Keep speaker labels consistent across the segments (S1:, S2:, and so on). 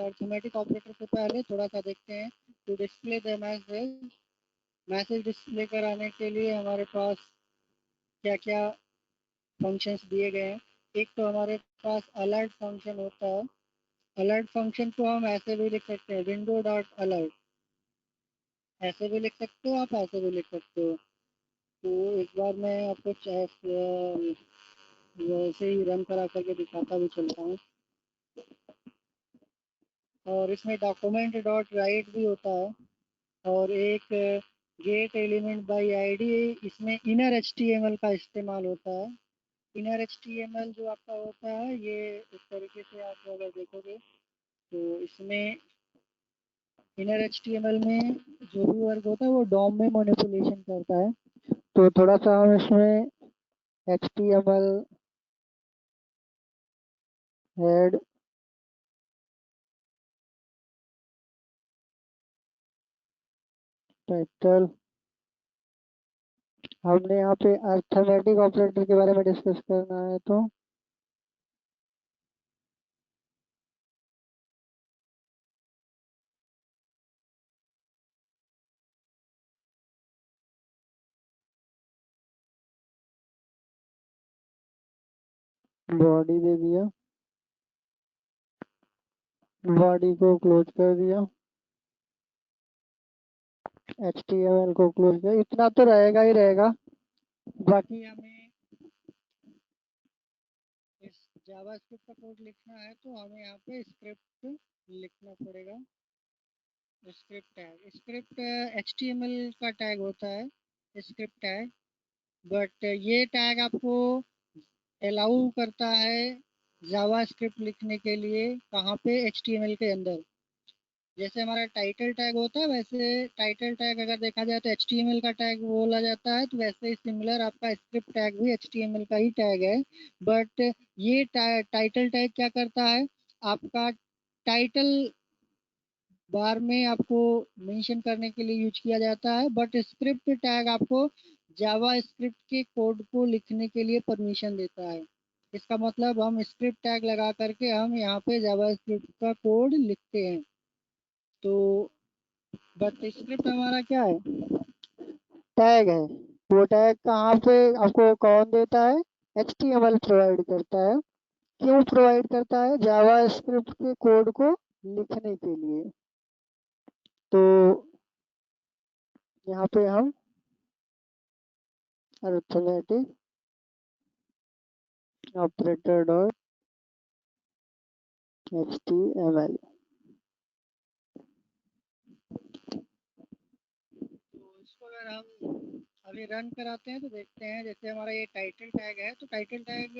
S1: Arithmetic operator से पहले थोड़ा सा देखते हैं। To display the message display कराने के लिए हमारे पास क्या क्या फंक्शंस दिए गए हैं। एक तो हमारे पास अलर्ट फंक्शन होता है। अलर्ट फंक्शन को हम ऐसे भी लिख सकते हैं, विंडो डॉट अलर्ट। ऐसे भी लिख सकते हो आप, ऐसे भी लिख सकते हो। तो एक बार मैं आपको वैसे ही रन करा करके दिखाता भी चलता हूँ। और इसमें डॉक्यूमेंट डॉट राइट भी होता है, और एक गेट एलिमेंट बाय आईडी, इसमें इनर एचटीएमएल का इस्तेमाल होता है। इनर एचटीएमएल जो आपका होता है, ये इस तरीके से आप अगर देखोगे तो इसमें इनर एचटीएमएल में जो भी वर्क होता है वो डॉम में मैनिपुलेशन करता है। तो थोड़ा सा हम इसमें एचटीएमएल हेड टाइटल, हमने यहाँ पे अरिथमेटिक ऑपरेटर के बारे में डिस्कस करना है, तो बॉडी दे दिया, बॉडी को क्लोज कर दिया, HTML को क्लोज कर, इतना तो रहेगा ही रहेगा। बाकी हमें इस जावास्क्रिप्ट का कोड लिखना है तो हमें यहाँ पे स्क्रिप्ट लिखना पड़ेगा। स्क्रिप्ट टैग, स्क्रिप्ट HTML का टैग होता है, स्क्रिप्ट टैग। बट ये टैग आपको अलाउ करता है जावास्क्रिप्ट लिखने के लिए, कहाँ पे, HTML के अंदर। जैसे हमारा टाइटल टैग होता है, वैसे टाइटल टैग अगर देखा जाए तो HTML का टैग बोला जाता है, तो वैसे ही सिमिलर आपका स्क्रिप्ट टैग भी HTML का ही टैग है। बट ये टाइटल टैग क्या करता है, आपका टाइटल बार में आपको मेंशन करने के लिए यूज किया जाता है। बट स्क्रिप्ट टैग आपको जावा स्क्रिप्ट के कोड को लिखने के लिए परमिशन देता है। इसका मतलब हम स्क्रिप्ट टैग लगा करके हम यहाँ पे जावा स्क्रिप्ट का कोड लिखते हैं। तो बट स्क्रिप्ट हमारा क्या है, टैग है। वो टैग कहाँ पे आपको कौन देता है, HTML प्रोवाइड करता है। क्यों प्रोवाइड करता है, जावा स्क्रिप्ट के कोड को लिखने के लिए। तो यहाँ पे हम अरिथमेटिक ऑपरेटर डॉट HTML, तो इसको अगर हम अभी रन कराते हैं तो देखते हैं, जैसे हमारा ये टाइटल टैग है, तो टाइटल टैग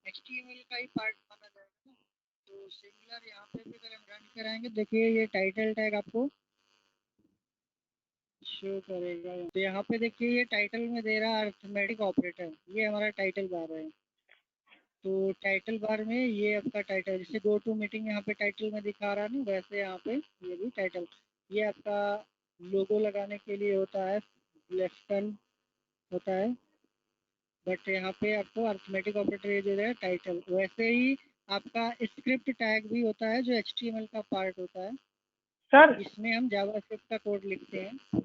S1: HTML का ही पार्ट माना जाएगा ना। तो सिमिलर यहाँ पे भी अगर हम रन कराएंगे, देखिए ये टाइटल टैग आपको शो करेगा। तो यहाँ पे देखिए ये टाइटल में दे रहा है अरिथमेटिक ऑपरेटर, ये हमारा टाइटल बार है। तो टाइटल बार में ये आपका टाइटल, जैसे गो टू मीटिंग यहाँ पे टाइटल में दिखा रहा है ना, वैसे यहाँ पे ये भी टाइटल, ये आपका लोगो लगाने के लिए होता है, लेफ्टन होता है। बट यहाँ पे आपको अरिथमेटिक ऑपरेटर ये दे रहा है टाइटल। वैसे ही आपका स्क्रिप्ट टैग भी होता है जो HTML का पार्ट होता है,
S2: सर
S1: इसमें हम जावास्क्रिप्ट का कोड लिखते हैं।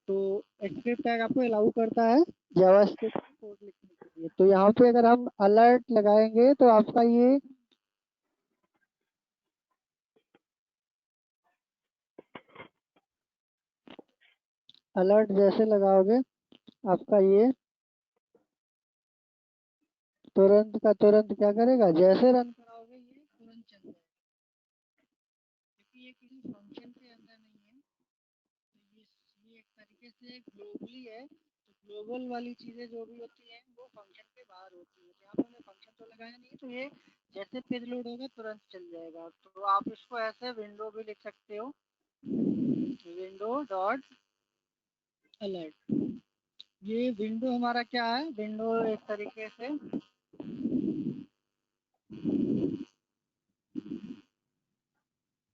S1: तो स्क्रिप्ट टैग आपको अलाउ करता है जावास्क्रिप्ट कोड लिखने के लिए। तो यहाँ पे अगर हम अलर्ट लगाएंगे तो आपका ये अलर्ट जैसे लगाओगे, आपका ये तुरंत का तुरंत क्या करेगा, जैसे रन कराओगे ये तुरंत चल जाएगा, क्योंकि ये किसी फंक्शन के अंदर नहीं है। तो ये एक तरीके से ग्लोबली है। तो ग्लोबल वाली चीज़ें जो भी होती हैं वो फंक्शन के बाहर होती है। तो यहाँ पे हमने फंक्शन तो लगाया नहीं है, तो ये जैसे पेज लोड होगा तुरंत चल जाएगा। तो आप इसको ऐसे विंडो भी लिख सकते हो, विंडो डॉट अलर्ट। ये विंडो हमारा क्या है, विंडो एक तरीके से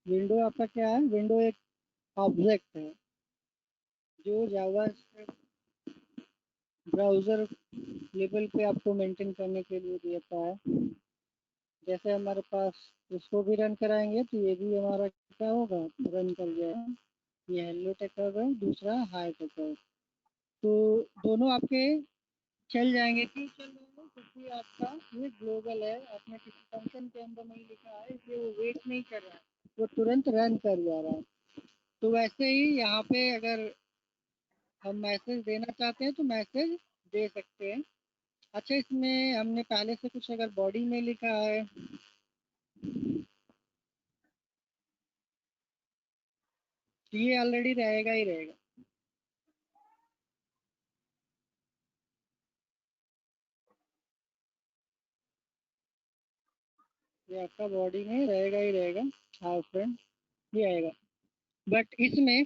S1: विंडो आपका क्या है, विंडो एक ऑब्जेक्ट है जो जावा ब्राउज़र लेवल पे आपको मेंटेन करने के लिए देता है। जैसे हमारे पास इसको भी रन कराएंगे तो ये भी हमारा क्या होगा, रन कर जाएगा। ये हेलो टेक होगा, दूसरा हाई टेक होगा। तो दोनों आपके चल जाएंगे, क्यों चल जाएंगे, क्योंकि आपका ये ग्लोबल है, आपने किसी फंक्शन के अंदर नहीं लिखा है, इसलिए वो वेट नहीं कर रहा है, वो तुरंत रन कर जा रहा है। तो वैसे ही यहाँ पे अगर हम मैसेज देना चाहते हैं तो मैसेज दे सकते हैं। अच्छा, इसमें हमने पहले से कुछ अगर बॉडी में लिखा है, तो ये ऑलरेडी रहेगा ही रहेगा। ये आपका बॉडी में रहेगा ही रहेगा। हाँ फ्रेंड, ये आएगा। बट इसमें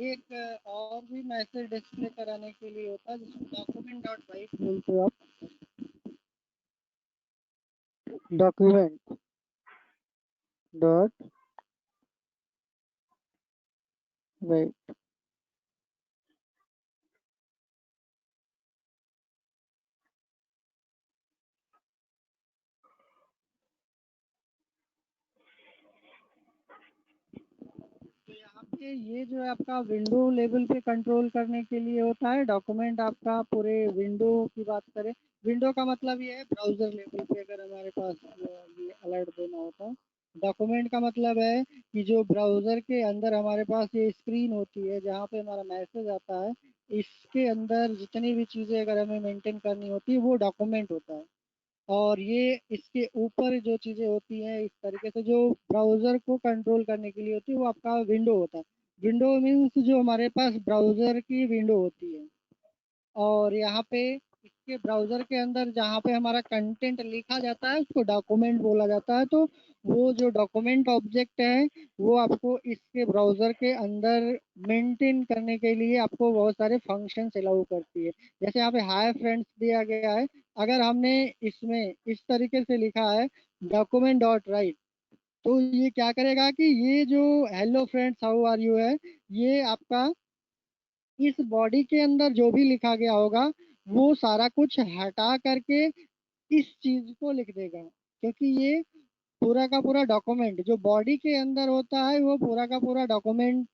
S1: एक और भी मैसेज डिस्प्ले कराने के लिए होता है, जिसको डॉक्यूमेंट डॉट राइट बोलते हो आप। Document dot right. तो यहाँ पे ये जो है आपका विंडो लेवल पे कंट्रोल करने के लिए होता है। डॉक्यूमेंट आपका पूरे विंडो की बात करें, विंडो का मतलब ये है ब्राउजर लेवल पे अगर हमारे पास ये अलर्ट देना होता है। डॉक्यूमेंट का मतलब है कि जो ब्राउजर के अंदर हमारे पास ये स्क्रीन होती है जहाँ पे हमारा मैसेज आता है, इसके अंदर जितनी भी चीज़ें अगर हमें मेंटेन करनी होती है वो डॉक्यूमेंट होता है। और ये इसके ऊपर जो चीज़ें होती हैं इस तरीके से जो ब्राउज़र को कंट्रोल करने के लिए होती है वो आपका विंडो होता है। विंडो मीन्स जो हमारे पास ब्राउज़र की विंडो होती है। और यहाँ पे इसके ब्राउज़र के अंदर जहाँ पे हमारा कंटेंट लिखा जाता है उसको डॉक्यूमेंट बोला जाता है। तो वो जो डॉक्यूमेंट ऑब्जेक्ट है वो आपको इसके ब्राउज़र के अंदर मेंटेन करने के लिए आपको बहुत सारे फंक्शंस अलाउ करती है। जैसे यहाँ पे हाय फ्रेंड्स दिया गया है, अगर हमने इसमें इस तरीके से लिखा है डॉक्यूमेंट डॉट राइट, तो ये क्या करेगा कि ये जो hello friends how are you है, ये आपका इस बॉडी के अंदर जो भी लिखा गया होगा वो सारा कुछ हटा करके इस चीज को लिख देगा। क्योंकि ये पूरा का पूरा डॉक्यूमेंट जो बॉडी के अंदर होता है वो पूरा का पूरा डॉक्यूमेंट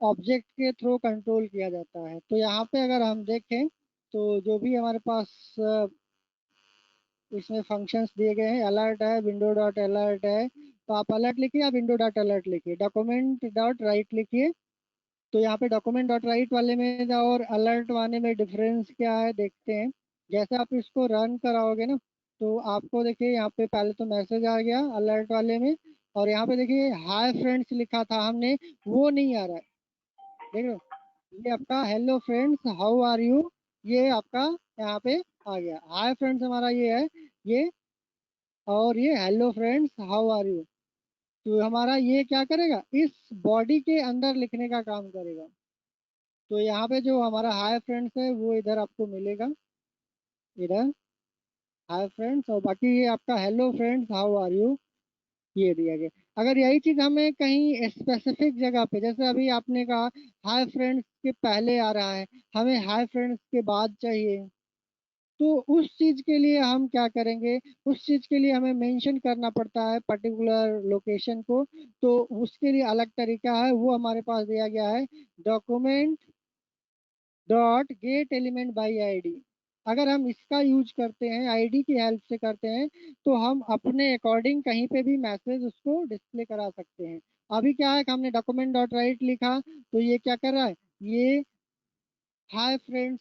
S1: ऑब्जेक्ट के थ्रू कंट्रोल किया जाता है। तो यहाँ पे अगर हम देखें तो जो भी हमारे पास इसमें फंक्शंस दिए गए हैं, अलर्ट है, विंडो डॉट अलर्ट है, तो आप अलर्ट लिखिए या विंडो डॉट अलर्ट लिखिए, डॉक्यूमेंट डॉट राइट लिखिए। तो यहाँ पे डॉक्यूमेंट डॉट राइट वाले में और अलर्ट वाले में डिफरेंस क्या है देखते हैं। जैसे आप इसको रन कराओगे ना, तो आपको देखिए यहाँ पे पहले तो मैसेज आ गया अलर्ट वाले में, और यहाँ पे देखिए हाय फ्रेंड्स लिखा था हमने, वो नहीं आ रहा है। देख लो, ये आपका hello friends how are you, ये आपका यहाँ पे आ गया। हाय फ्रेंड्स हमारा ये है, ये, और ये hello friends how are you. तो हमारा ये क्या करेगा, इस बॉडी के अंदर लिखने का काम करेगा। तो यहाँ पे जो हमारा हाय फ्रेंड्स है वो इधर आपको मिलेगा, इधर हाय फ्रेंड्स, और बाकी ये आपका hello friends how are you ये दिया गया। अगर यही चीज हमें कहीं स्पेसिफिक जगह पे, जैसे अभी आपने कहा हाय फ्रेंड्स के पहले आ रहा है, हमें हाय फ्रेंड्स के बाद चाहिए, तो उस चीज के लिए हम क्या करेंगे, उस चीज के लिए हमें मेंशन करना पड़ता है पर्टिकुलर लोकेशन को। तो उसके लिए अलग तरीका है, वो हमारे पास दिया गया है, document dot get element by ID. अगर हम इसका यूज करते हैं, आईडी की हेल्प से करते हैं, तो हम अपने अकॉर्डिंग कहीं पे भी मैसेज उसको डिस्प्ले करा सकते हैं। अभी क्या है कि हमने डॉक्यूमेंट डॉट राइट लिखा, तो ये क्या कर रहा है, ये हाय फ्रेंड्स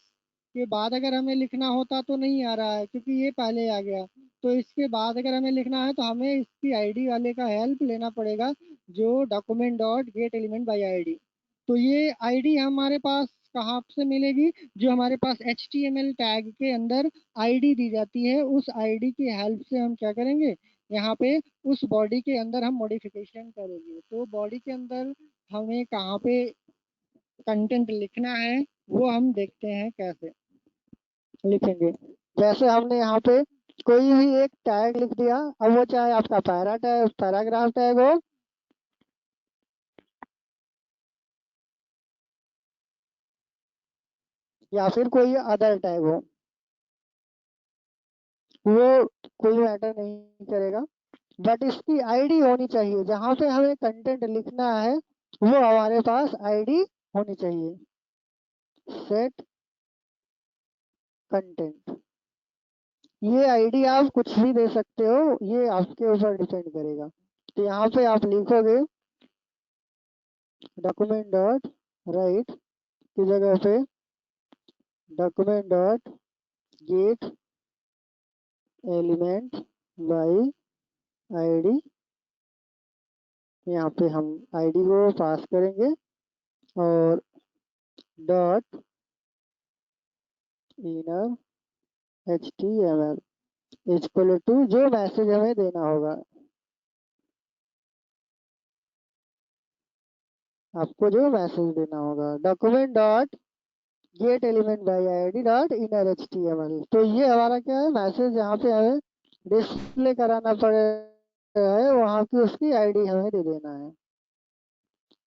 S1: के बाद अगर हमें लिखना होता तो नहीं आ रहा है क्योंकि ये पहले आ गया। तो इसके बाद अगर हमें लिखना है तो हमें इसकी आईडी वाले का हेल्प लेना पड़ेगा, जो document dot get element by ID. तो ये आईडी हमारे पास कहाँ से मिलेगी, जो हमारे पास HTML टैग के अंदर आईडी दी जाती है, उस आईडी की हेल्प से हम क्या करेंगे, यहाँ पे उस बॉडी के अंदर हम मॉडिफिकेशन करेंगे। तो बॉडी के अंदर हमें कहाँ पे कंटेंट लिखना है वो हम देखते हैं कैसे लिखेंगे। जैसे हमने यहाँ पे कोई भी एक टैग लिख दिया, अब वो चाहे आपका पैरा टैग, पैराग्राफ टैग हो, या फिर कोई अदर टैग हो, वो कोई मैटर नहीं करेगा, बट इसकी आईडी होनी चाहिए। जहाँ पे हमें कंटेंट लिखना है वो हमारे पास आईडी होनी चाहिए। सेट कंटेंट, ये आईडी आप कुछ भी दे सकते हो, ये आपके ऊपर डिपेंड करेगा। तो यहाँ पे आप लिखोगे डॉक्यूमेंट डॉट राइट की जगह पे document dot get element by ID. यहाँ पे हम आईडी को पास करेंगे और dot inner HTML equal to जो मैसेज हमें देना होगा। आपको जो मैसेज देना होगा document dot get element by ID dot inner HTML। तो ये हमारा क्या है, मैसेज यहाँ पे हमें डिस्प्ले कराना पड़ेगा है, वहाँ की उसकी आईडी हमें दे देना है।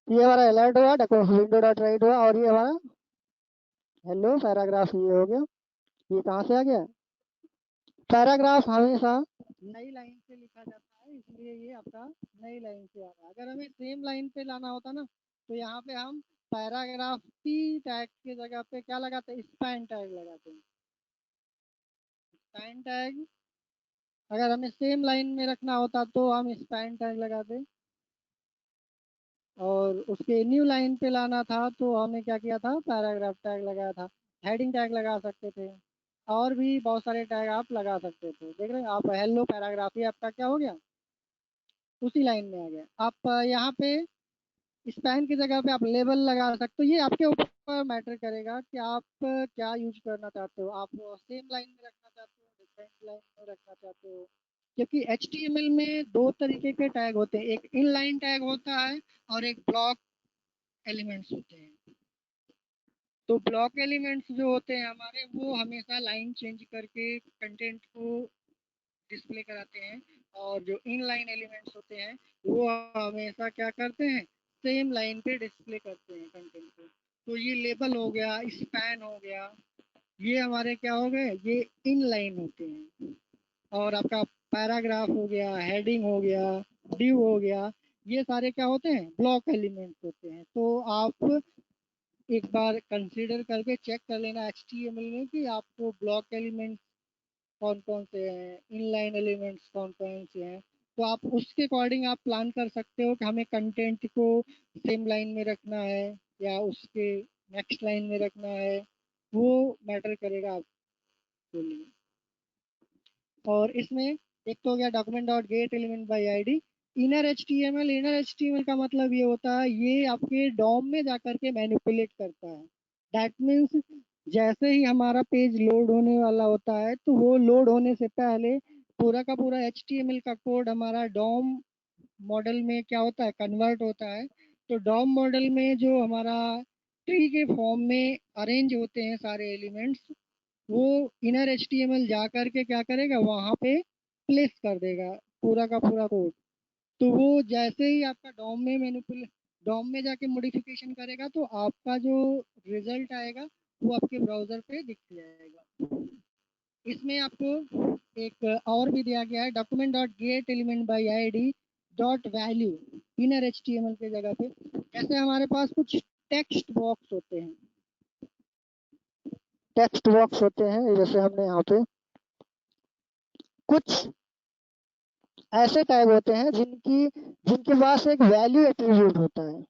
S1: ये हमारा अलर्ट हुआ, विंडो डॉट राइट हुआ, और ये हमारा हेलो पैराग्राफ ये हो गया। ये कहाँ से आ गया, पैराग्राफ हमेशा नई लाइन से लिखा जाता है, इसलिए ये आपका नई लाइन से आ रहा है। अगर हमें सेम लाइन पे लाना होता ना, तो यहाँ पे हम पैराग्राफ की टैग की जगह पे क्या लगाते हैं, स्पैन टैग लगाते हैं। स्पैन टैग अगर हमें सेम लाइन में रखना होता तो हम स्पैन टैग लगाते, और उसके न्यू लाइन पे लाना था तो हमें क्या किया था, पैराग्राफ टैग लगाया था। हेडिंग टैग लगा सकते थे, और भी बहुत सारे टैग आप लगा सकते थे। देख रहे हैं आप, हेलो पैराग्राफ ही आपका क्या हो गया, उसी लाइन में आ गया। आप यहाँ पे स्पैन की जगह पे आप लेबल लगा सकते हो। ये आपके ऊपर मैटर करेगा कि आप क्या यूज करना चाहते हो। आप सेम लाइन में रखना चाहते हो, डिफरेंट लाइन में रखना चाहते हो। क्योंकि HTML में दो तरीके के टैग होते हैं, एक इनलाइन टैग होता है और एक ब्लॉक एलिमेंट्स होते हैं। तो ब्लॉक एलिमेंट्स जो होते हैं हमारे, वो हमेशा लाइन चेंज करके कंटेंट को डिस्प्ले कराते हैं, और जो इनलाइन एलिमेंट्स होते हैं वो हमेशा क्या करते हैं, सेम लाइन पे डिस्प्ले करते हैं कंटेंट को। तो ये लेबल हो गया, स्पैन हो गया, ये हमारे क्या हो गए, ये इनलाइन होते हैं। और आपका पैराग्राफ हो गया, हेडिंग हो गया, डिव हो गया, ये सारे क्या होते हैं, ब्लॉक एलिमेंट्स होते हैं। तो आप एक बार कंसीडर करके चेक कर लेना HTML में कि आपको ब्लॉक एलिमेंट कौन कौन से हैं, इनलाइन एलिमेंट्स कौन कौन से हैं। तो आप उसके अकॉर्डिंग आप प्लान कर सकते हो कि हमें कंटेंट को सेम लाइन में रखना है या उसके नेक्स्ट लाइन में रखना है, वो मैटर करेगा आपके लिए। और इसमें एक तो हो गया document dot get element by ID. Inner HTML का मतलब ये होता है, ये आपके डॉम में जाकर के मैनिपुलेट करता है। दैट मीन्स जैसे ही हमारा पेज लोड होने वाला होता है, तो वो लोड होने से पहले पूरा का पूरा HTML का कोड हमारा डॉम मॉडल में क्या होता है, कन्वर्ट होता है। तो डॉम मॉडल में जो हमारा ट्री के फॉर्म में अरेंज होते हैं सारे एलिमेंट्स, वो इनर HTML जा करके क्या करेगा, वहां पे प्लेस कर देगा पूरा का पूरा कोड। तो वो जैसे ही आपका डॉम में जाके मॉडिफिकेशन करेगा, तो आपका जो रिजल्ट आएगा वो आपके ब्राउजर पे दिख जाएगा। इसमें आपको एक और भी दिया गया है, document dot get element by ID dot value inner HTML के जगह पे। जैसे हमारे पास कुछ टेक्स्ट बॉक्स होते हैं, जैसे हमने यहाँ पे कुछ ऐसे टैग होते हैं जिनके पास एक वैल्यू एट्रीब्यूट होता है।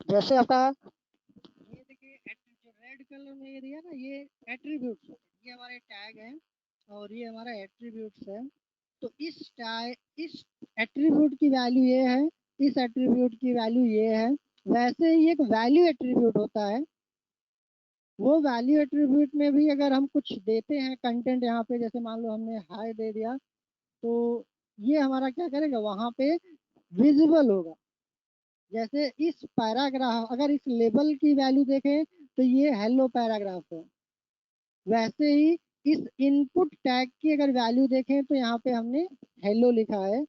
S1: जैसे आपका ये देखिए, जो रेड कलर में ये दिया ना, ये एट्रीब्यूट्स, ये हमारे टैग हैं और ये हमारा एट्रीब्यूट्स है। तो इस एट्रीब्यूट की वैल्यू ये है, इस एट्रीब्यूट की वैल्यू ये है। वैसे ही एक वैल्यू एट्रीब्यूट होता है, वो वैल्यू एट्रीब्यूट में भी अगर हम कुछ देते हैं कंटेंट यहाँ पे, जैसे मान लो हमने हाई दे दिया, तो ये हमारा क्या करेगा, वहां पे विजिबल होगा। जैसे इस पैराग्राफ, अगर इस लेबल की वैल्यू देखें तो ये हेलो पैराग्राफ है। वैसे ही इस इनपुट टैग की अगर वैल्यू देखें तो यहाँ पे हमने हेलो लिखा है।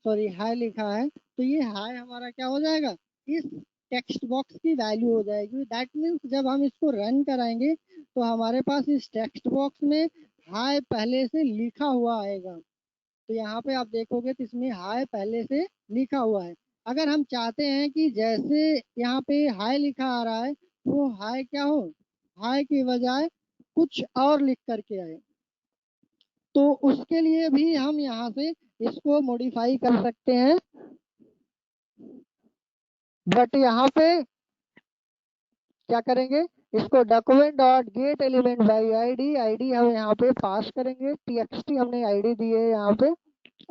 S1: सॉरी हाई लिखा है, तो ये हाई हमारा क्या हो जाएगा, इस टेक्स्ट बॉक्स की वैल्यू हो जाएगी। दैट मीन्स जब हम इसको रन कराएंगे तो हमारे पास इस टेक्स्ट बॉक्स में हाई पहले से लिखा हुआ आएगा। तो यहाँ पे आप देखोगे तो इसमें हाई पहले से लिखा हुआ है। अगर हम चाहते हैं कि जैसे यहाँ पे हाई लिखा आ रहा है वो हाई क्या हो, हाई की बजाय कुछ और लिख करके आए, तो उसके लिए भी हम यहाँ से इसको मॉडिफाई कर सकते हैं। बट यहाँ पे क्या करेंगे, इसको document dot get element by ID, ID हम यहाँ पे पास करेंगे, टीएक्सटी हमने आईडी दी है यहाँ पे,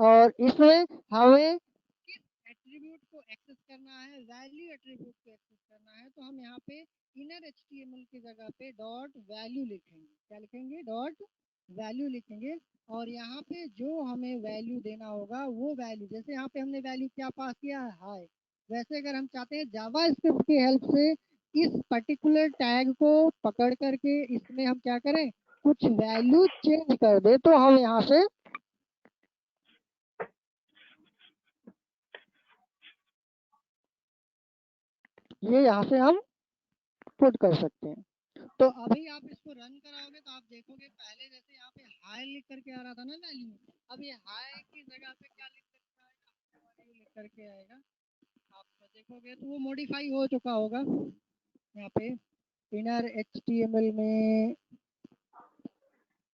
S1: और इसमें हमें किस एट्रीब्यूट को एक्सेस करना है, वैल्यू एट्रीब्यूट को एक्सेस करना है, तो हम यहाँ पे इनर एचटीएमएल की जगह पे डॉट वैल्यू लिखेंगे। क्या लिखेंगे, डॉट वैल्यू लिखेंगे। और यहाँ पे जो हमें वैल्यू देना होगा वो वैल्यू, जैसे यहाँ पे हमने वैल्यू क्या पास किया है, हाई, वैसे अगर हम चाहते हैं जावा स्क्रिप्ट की हेल्प से इस पर्टिकुलर टैग को पकड़ करके इसमें हम क्या करें, कुछ वैल्यू चेंज कर दे, तो हम यहाँ से ये यहाँ से हम पुट कर सकते हैं। तो अभी आप इसको रन कराओगे तो आप देखोगे पहले जैसे यहाँ पे हाई लिख करके आ रहा था ना वैल्यू, अब ये हाई की जगह पे क्या लिख करके आएगा, वैल्यू लिख करके आएगा। आप देखोगे तो वो मॉडिफाई हो चुका होगा। यहाँ पे इनर एचटीएमएल में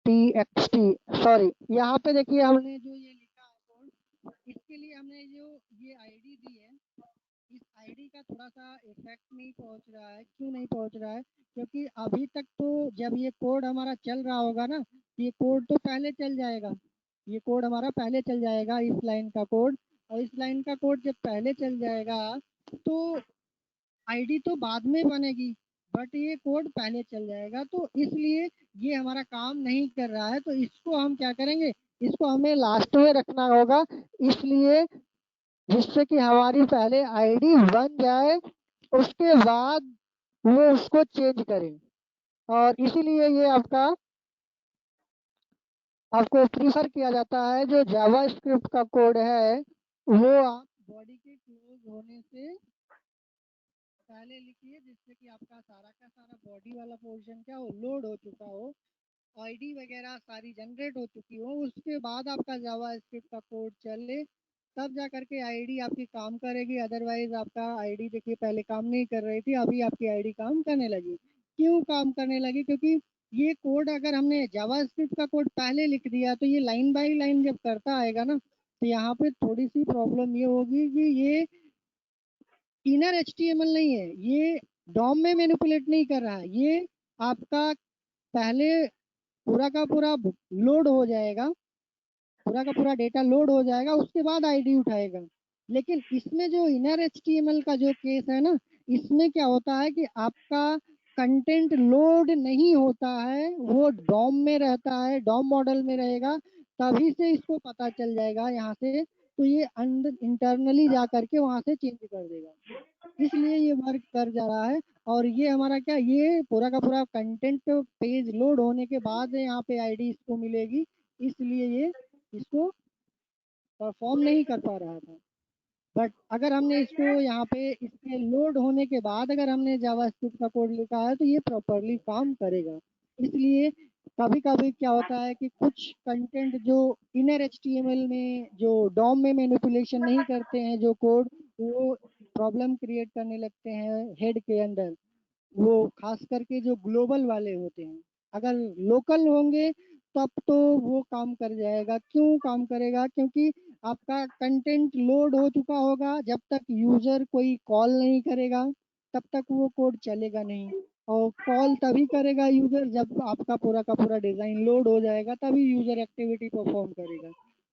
S1: टीएक्सटी, सॉरी यहाँ पे देखिए हमने जो ये लिखा है कोड, इसके लिए हमने जो ये आईडी दी है, इस आईडी का थोड़ा सा इफेक्ट नहीं पहुंच रहा है। क्यों नहीं पहुंच रहा है, क्योंकि अभी तक तो जब ये कोड हमारा चल रहा होगा ना, ये कोड तो पहले चल जाएगा, ये कोड हमारा पहले चल जाएगा, इस लाइन का कोड, और इस लाइन का कोड जब पहले चल जाएगा तो आईडी तो बाद में बनेगी, बट ये कोड पहले चल जाएगा, तो इसलिए ये हमारा काम नहीं कर रहा है। तो इसको हम क्या करेंगे, इसको हमें लास्ट में रखना होगा, इसलिए जिससे कि हमारी पहले आईडी बन जाए, उसके बाद वो उसको चेंज करें। और इसीलिए ये आपको प्रीफर किया जाता है, जो जावा स्क्रिप्ट का कोड है वो आप बॉडी के क्लोज होने से पहले लिखिए, जिससे कि आपका सारा का सारा बॉडी वाला पोर्शन क्या हो, लोड हो चुका हो, आईडी वगैरह सारी जनरेट हो चुकी हो, उसके बाद आपका जावा स्क्रिप्ट का कोड चले, तब जा करके आईडी आपकी काम करेगी। अदरवाइज आपका आईडी देखिए पहले काम नहीं कर रही थी, अभी आपकी आईडी काम करने लगी। क्यों काम करने लगी, क्योंकि ये कोड अगर हमने जावा स्क्रिप्ट का कोड पहले लिख दिया तो ये लाइन बाय लाइन जब करता आएगा ना, तो यहाँ पे थोड़ी सी प्रॉब्लम ये होगी कि ये इनर एचटीएमएल नहीं है, ये डॉम में मैनिपुलेट नहीं कर रहा है, ये आपका पहले पूरा का पूरा लोड हो जाएगा, पूरा का पूरा डेटा लोड हो जाएगा, उसके बाद आईडी उठाएगा। लेकिन इसमें जो इनर एचटीएमएल का जो केस है ना, इसमें क्या होता है कि आपका कंटेंट लोड नहीं होता है, वो डॉम में रहता है, डॉम मॉडल में रहेगा, तभी से इसको पता चल जाएगा यहाँ से, तो ये अंदर इंटरनली जा करके वहां से चेंज कर देगा, इसलिए ये वर्क कर जा रहा है। और ये हमारा क्या, ये पूरा का पूरा कंटेंट पेज लोड होने के बाद यहाँ पे आईडी इसको मिलेगी, इसलिए ये इसको परफॉर्म नहीं कर पा रहा था। बट अगर हमने इसको यहाँ पे इसके लोड होने के बाद अगर हमने जावास्क्रिप्ट का कोड लिखा है तो ये प्रॉपरली काम करेगा। इसलिए कभी कभी क्या होता है कि कुछ कंटेंट जो इनर एचटीएमएल में जो डॉम में मैनिपुलेशन नहीं करते हैं जो कोड, वो प्रॉब्लम क्रिएट करने लगते हैं हेड के अंदर, वो खास करके जो ग्लोबल वाले होते हैं। अगर लोकल होंगे तब तो वो काम कर जाएगा। क्यों काम करेगा, क्योंकि आपका कंटेंट लोड हो चुका होगा, जब तक यूजर कोई कॉल नहीं करेगा तब तक वो कोड चलेगा नहीं, और कॉल तभी करेगा यूजर जब आपका पूरा का पूरा डिजाइन लोड हो जाएगा, तभी यूजर एक्टिविटी परफॉर्म करेगा।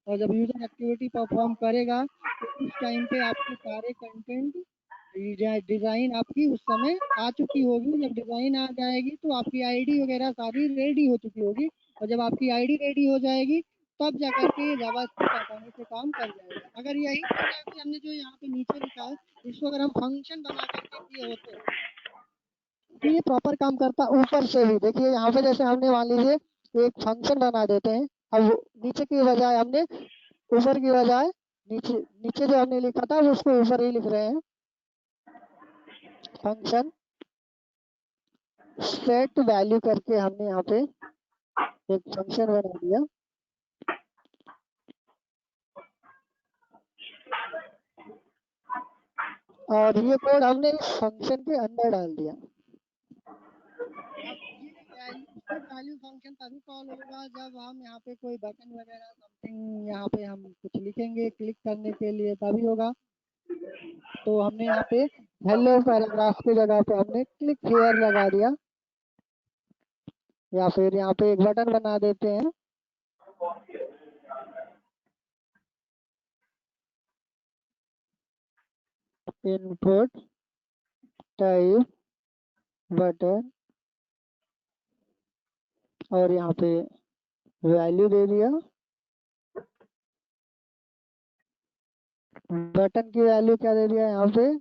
S1: और जब यूजर एक्टिविटी परफॉर्म करेगा तो उस टाइम पे आपके सारे कंटेंट डिजाइन आपकी उस समय आ चुकी होगी, जब डिजाइन आ जाएगी तो आपकी आईडी वगैरह सारी रेडी हो चुकी होगी, और जब आपकी आईडी रेडी हो जाएगी तब जा करके ये जावास्क्रिप्ट आसानी से काम कर जाएगा। अगर यही चीज अभी हमने जो यहाँ पे नीचे लिखा है, इसको अगर हम फंक्शन बना करके किए होते तो ये प्रॉपर काम करता। ऊपर से भी देखिए यहाँ पे जैसे हमने मान लीजिए एक फंक्शन बना देते हैं, अब नीचे की बजाय हमने ऊपर की बजाय नीचे नीचे जो हमने लिखा था उसको ऊपर ही लिख रहे हैं। फंक्शन सेट वैल्यू करके हमने यहाँ पे एक फंक्शन बना दिया और ये कोड हमने इस फंक्शन के अंदर डाल दिया। अब ये वैल्यू वैल्यू फंक्शन तभी कॉल होगा जब हम यहाँ पे कोई बटन वगैरह समथिंग यहाँ पे हम कुछ लिखेंगे क्लिक करने के लिए, तभी होगा। तो हमने यहाँ पे हेलो पैराग्राफ की जगह पे हमने क्लिक हियर लगा दिया, या फिर यहाँ पे एक बटन बना देते हैं। इनपुट टाइप बटन और यहाँ पे वैल्यू दे दिया। बटन की वैल्यू क्या दे दिया यहाँ पे,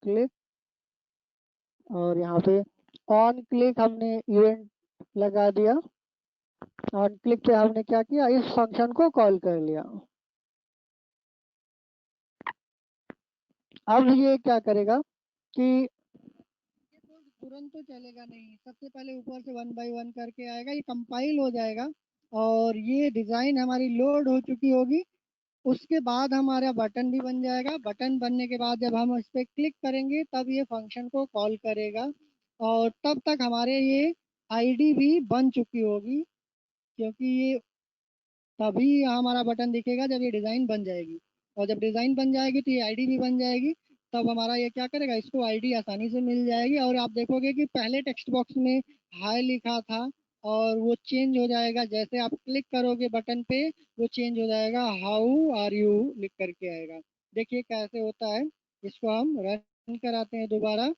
S1: क्लिक। और यहाँ पे ऑन क्लिक हमने इवेंट लगा दिया। ऑन क्लिक पे हमने क्या किया, इस फंक्शन को कॉल कर लिया। अब ये क्या करेगा कि ये कोड तुरंत तो चलेगा नहीं, सबसे पहले ऊपर से वन बाय वन करके आएगा, ये कंपाइल हो जाएगा और ये डिज़ाइन हमारी लोड हो चुकी होगी। उसके बाद हमारा बटन भी बन जाएगा। बटन बनने के बाद जब हम इस पर क्लिक करेंगे तब ये फंक्शन को कॉल करेगा और तब तक हमारे ये आईडी भी बन चुकी होगी, क्योंकि ये तभी हमारा बटन दिखेगा जब ये डिज़ाइन बन जाएगी। और जब डिज़ाइन बन जाएगी तो ये आईडी भी बन जाएगी। तब हमारा ये क्या करेगा, इसको आईडी आसानी से मिल जाएगी और आप देखोगे कि पहले टेक्स्ट बॉक्स में हाय लिखा था और वो चेंज हो जाएगा जैसे आप क्लिक करोगे बटन पे, वो चेंज हो जाएगा, हाउ आर यू लिख करके आएगा। देखिए कैसे होता है। इसको हम रन कराते हैं दोबारा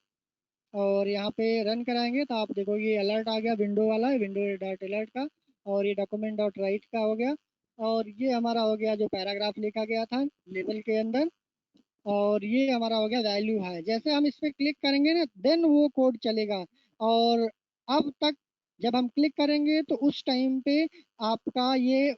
S1: और यहाँ पे रन कराएंगे तो आप देखोगे ये अलर्ट आ गया, विंडो वाला, विंडो डॉट अलर्ट का। और ये डॉक्यूमेंट डॉट राइट का हो गया। और ये हमारा हो गया जो पैराग्राफ लिखा गया था लेबल के अंदर। और ये हमारा हो गया वैल्यू है। जैसे हम इस पर क्लिक करेंगे ना देन वो कोड चलेगा। और अब तक जब हम क्लिक करेंगे तो उस टाइम पे आपका ये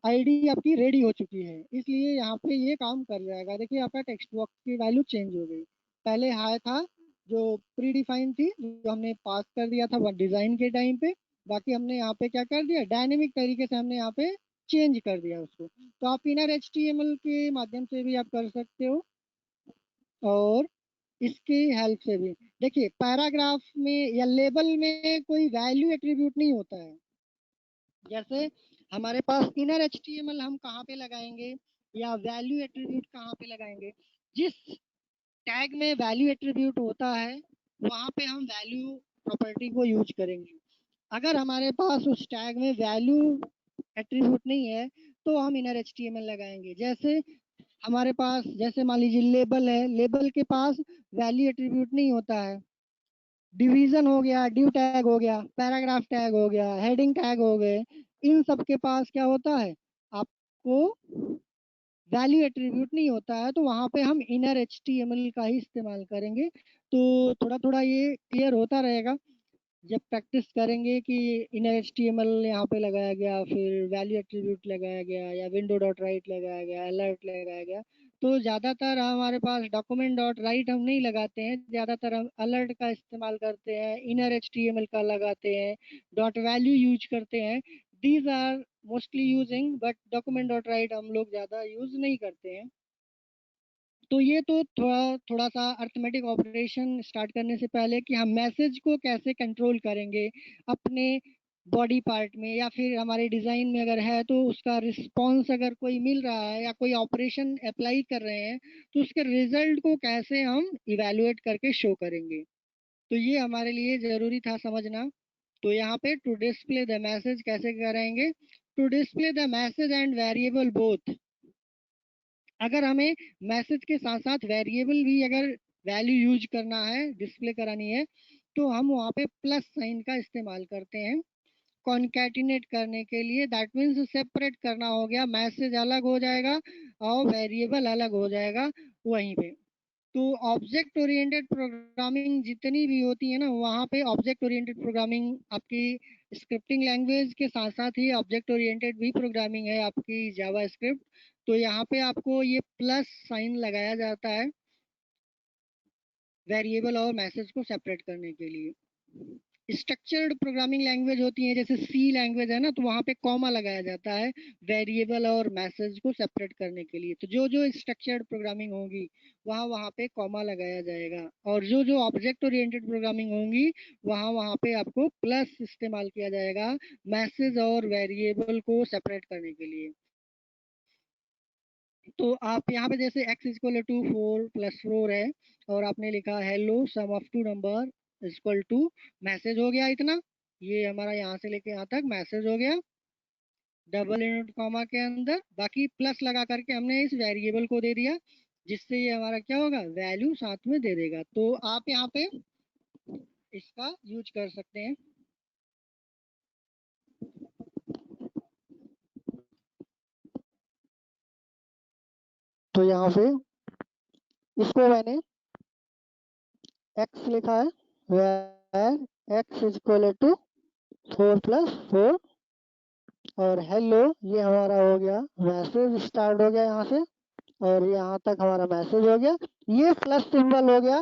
S1: आईडी आपकी रेडी हो चुकी है, इसलिए यहाँ पे ये काम कर जाएगा। देखिए आपका टेक्स्ट बॉक्स की वैल्यू चेंज हो गई। पहले हाई था जो प्री डिफाइन थी, जो हमने पास कर दिया था डिजाइन के टाइम पे। बाकी हमने यहाँ पे क्या कर दिया, डायनेमिक तरीके से हमने यहाँ पे चेंज कर दिया उसको। तो आप इनर एचटीएमएल के माध्यम से भी आप कर सकते हो और इसकी हेल्प से भी। देखिए पैराग्राफ में या लेबल में कोई वैल्यू एट्रीब्यूट नहीं होता है। जैसे हमारे पास इनर एचटीएमएल हम कहाँ पे लगाएंगे या वैल्यू एट्रीब्यूट कहाँ पे लगाएंगे, जिस टैग में वैल्यू एट्रीब्यूट होता है वहाँ पे हम वैल्यू प्रॉपर्टी को यूज करेंगे। अगर हमारे पास उस टैग में वैल्यू एट्रीब्यूट नहीं है तो हम इनर एचटीएमएल लगाएंगे। जैसे हमारे पास, जैसे मान लीजिए लेबल है, लेबल के पास वैल्यू एट्रीब्यूट नहीं होता है। डिवीजन हो गया, ड्यू टैग हो गया, पैराग्राफ टैग हो गया, हेडिंग टैग हो गए, इन सब के पास क्या होता है, आपको वैल्यू एट्रीब्यूट नहीं होता है। तो वहाँ पे हम इनर एचटीएमएल का ही इस्तेमाल करेंगे। तो थोड़ा थोड़ा ये क्लियर होता रहेगा जब प्रैक्टिस करेंगे कि इनर एचटीएमएल यहाँ पे लगाया गया, फिर वैल्यू एट्रीब्यूट लगाया गया या विंडो डॉट राइट लगाया गया, अलर्ट लगाया गया। तो ज़्यादातर हमारे पास डॉक्यूमेंट डॉट राइट हम नहीं लगाते हैं, ज़्यादातर हम अलर्ट का इस्तेमाल करते हैं, इनर एचटीएमएल का लगाते हैं, डॉट वैल्यू यूज करते हैं। These are mostly using, but document dot write हम लोग ज़्यादा यूज नहीं करते हैं। तो ये तो थोड़ा थोड़ा सा अर्थमेटिक ऑपरेशन स्टार्ट करने से पहले कि हम मैसेज को कैसे कंट्रोल करेंगे अपने बॉडी पार्ट में या फिर हमारे डिज़ाइन में अगर है तो उसका रिस्पॉन्स अगर कोई मिल रहा है या कोई ऑपरेशन अप्लाई कर रहे हैं तो उसके रिजल्ट को कैसे हम इवेलुएट करके शो करेंगे। तो ये हमारे लिए ज़रूरी था समझना। तो यहाँ पे टू डिस्प्ले द मैसेज कैसे करेंगे, to display the message and variable both. अगर हमें मैसेज के साथ साथ वेरिएबल भी अगर वैल्यू यूज करना है, डिस्प्ले करानी है, तो हम वहाँ पे प्लस साइन का इस्तेमाल करते हैं कॉन्कैटिनेट करने के लिए। दैट मीन्स सेपरेट करना हो गया, मैसेज अलग हो जाएगा और वेरिएबल अलग हो जाएगा वहीं पे। तो ऑब्जेक्ट ओरिएंटेड प्रोग्रामिंग जितनी भी होती है ना, वहाँ पे ऑब्जेक्ट ओरिएंटेड प्रोग्रामिंग आपकी स्क्रिप्टिंग लैंग्वेज के साथ साथ ही ऑब्जेक्ट ओरिएंटेड भी प्रोग्रामिंग है आपकी जावा स्क्रिप्ट। तो यहाँ पे आपको ये प्लस साइन लगाया जाता है वेरिएबल और मैसेज को सेपरेट करने के लिए। स्ट्रक्चर्ड प्रोग्रामिंग लैंग्वेज होती है जैसे सी लैंग्वेज है ना, तो वहाँ पे कॉमा लगाया जाता है वेरिएबल और मैसेज को सेपरेट करने के लिए। तो जो जो स्ट्रक्चर्ड प्रोग्रामिंग होगी वहाँ वहाँ पे कॉमा लगाया जाएगा, और जो जो ऑब्जेक्ट ओरिएंटेड प्रोग्रामिंग होंगी वहाँ वहाँ पे आपको प्लस इस्तेमाल किया जाएगा मैसेज और वेरिएबल को सेपरेट करने के लिए। तो आप यहाँ पे जैसे x इक्वल टू 4 + 4 है, और आपने लिखा hello sum of two number equal to message हो गया इतना, ये हमारा यहाँ से लेके यहाँ तक मैसेज हो गया डबल इनवर्ट कॉमा के अंदर, बाकी प्लस लगा करके हमने इस वेरिएबल को दे दिया, जिससे ये हमारा क्या होगा वैल्यू साथ में दे देगा। तो आप यहाँ पे इसका यूज कर सकते हैं। तो यहाँ पे इसको मैंने x लिखा है, where x इक्वल टू 4 + 4, और हेलो ये हमारा हो गया मैसेज स्टार्ट हो गया यहाँ से, और यहाँ तक हमारा मैसेज हो गया। ये प्लस सिंबल हो गया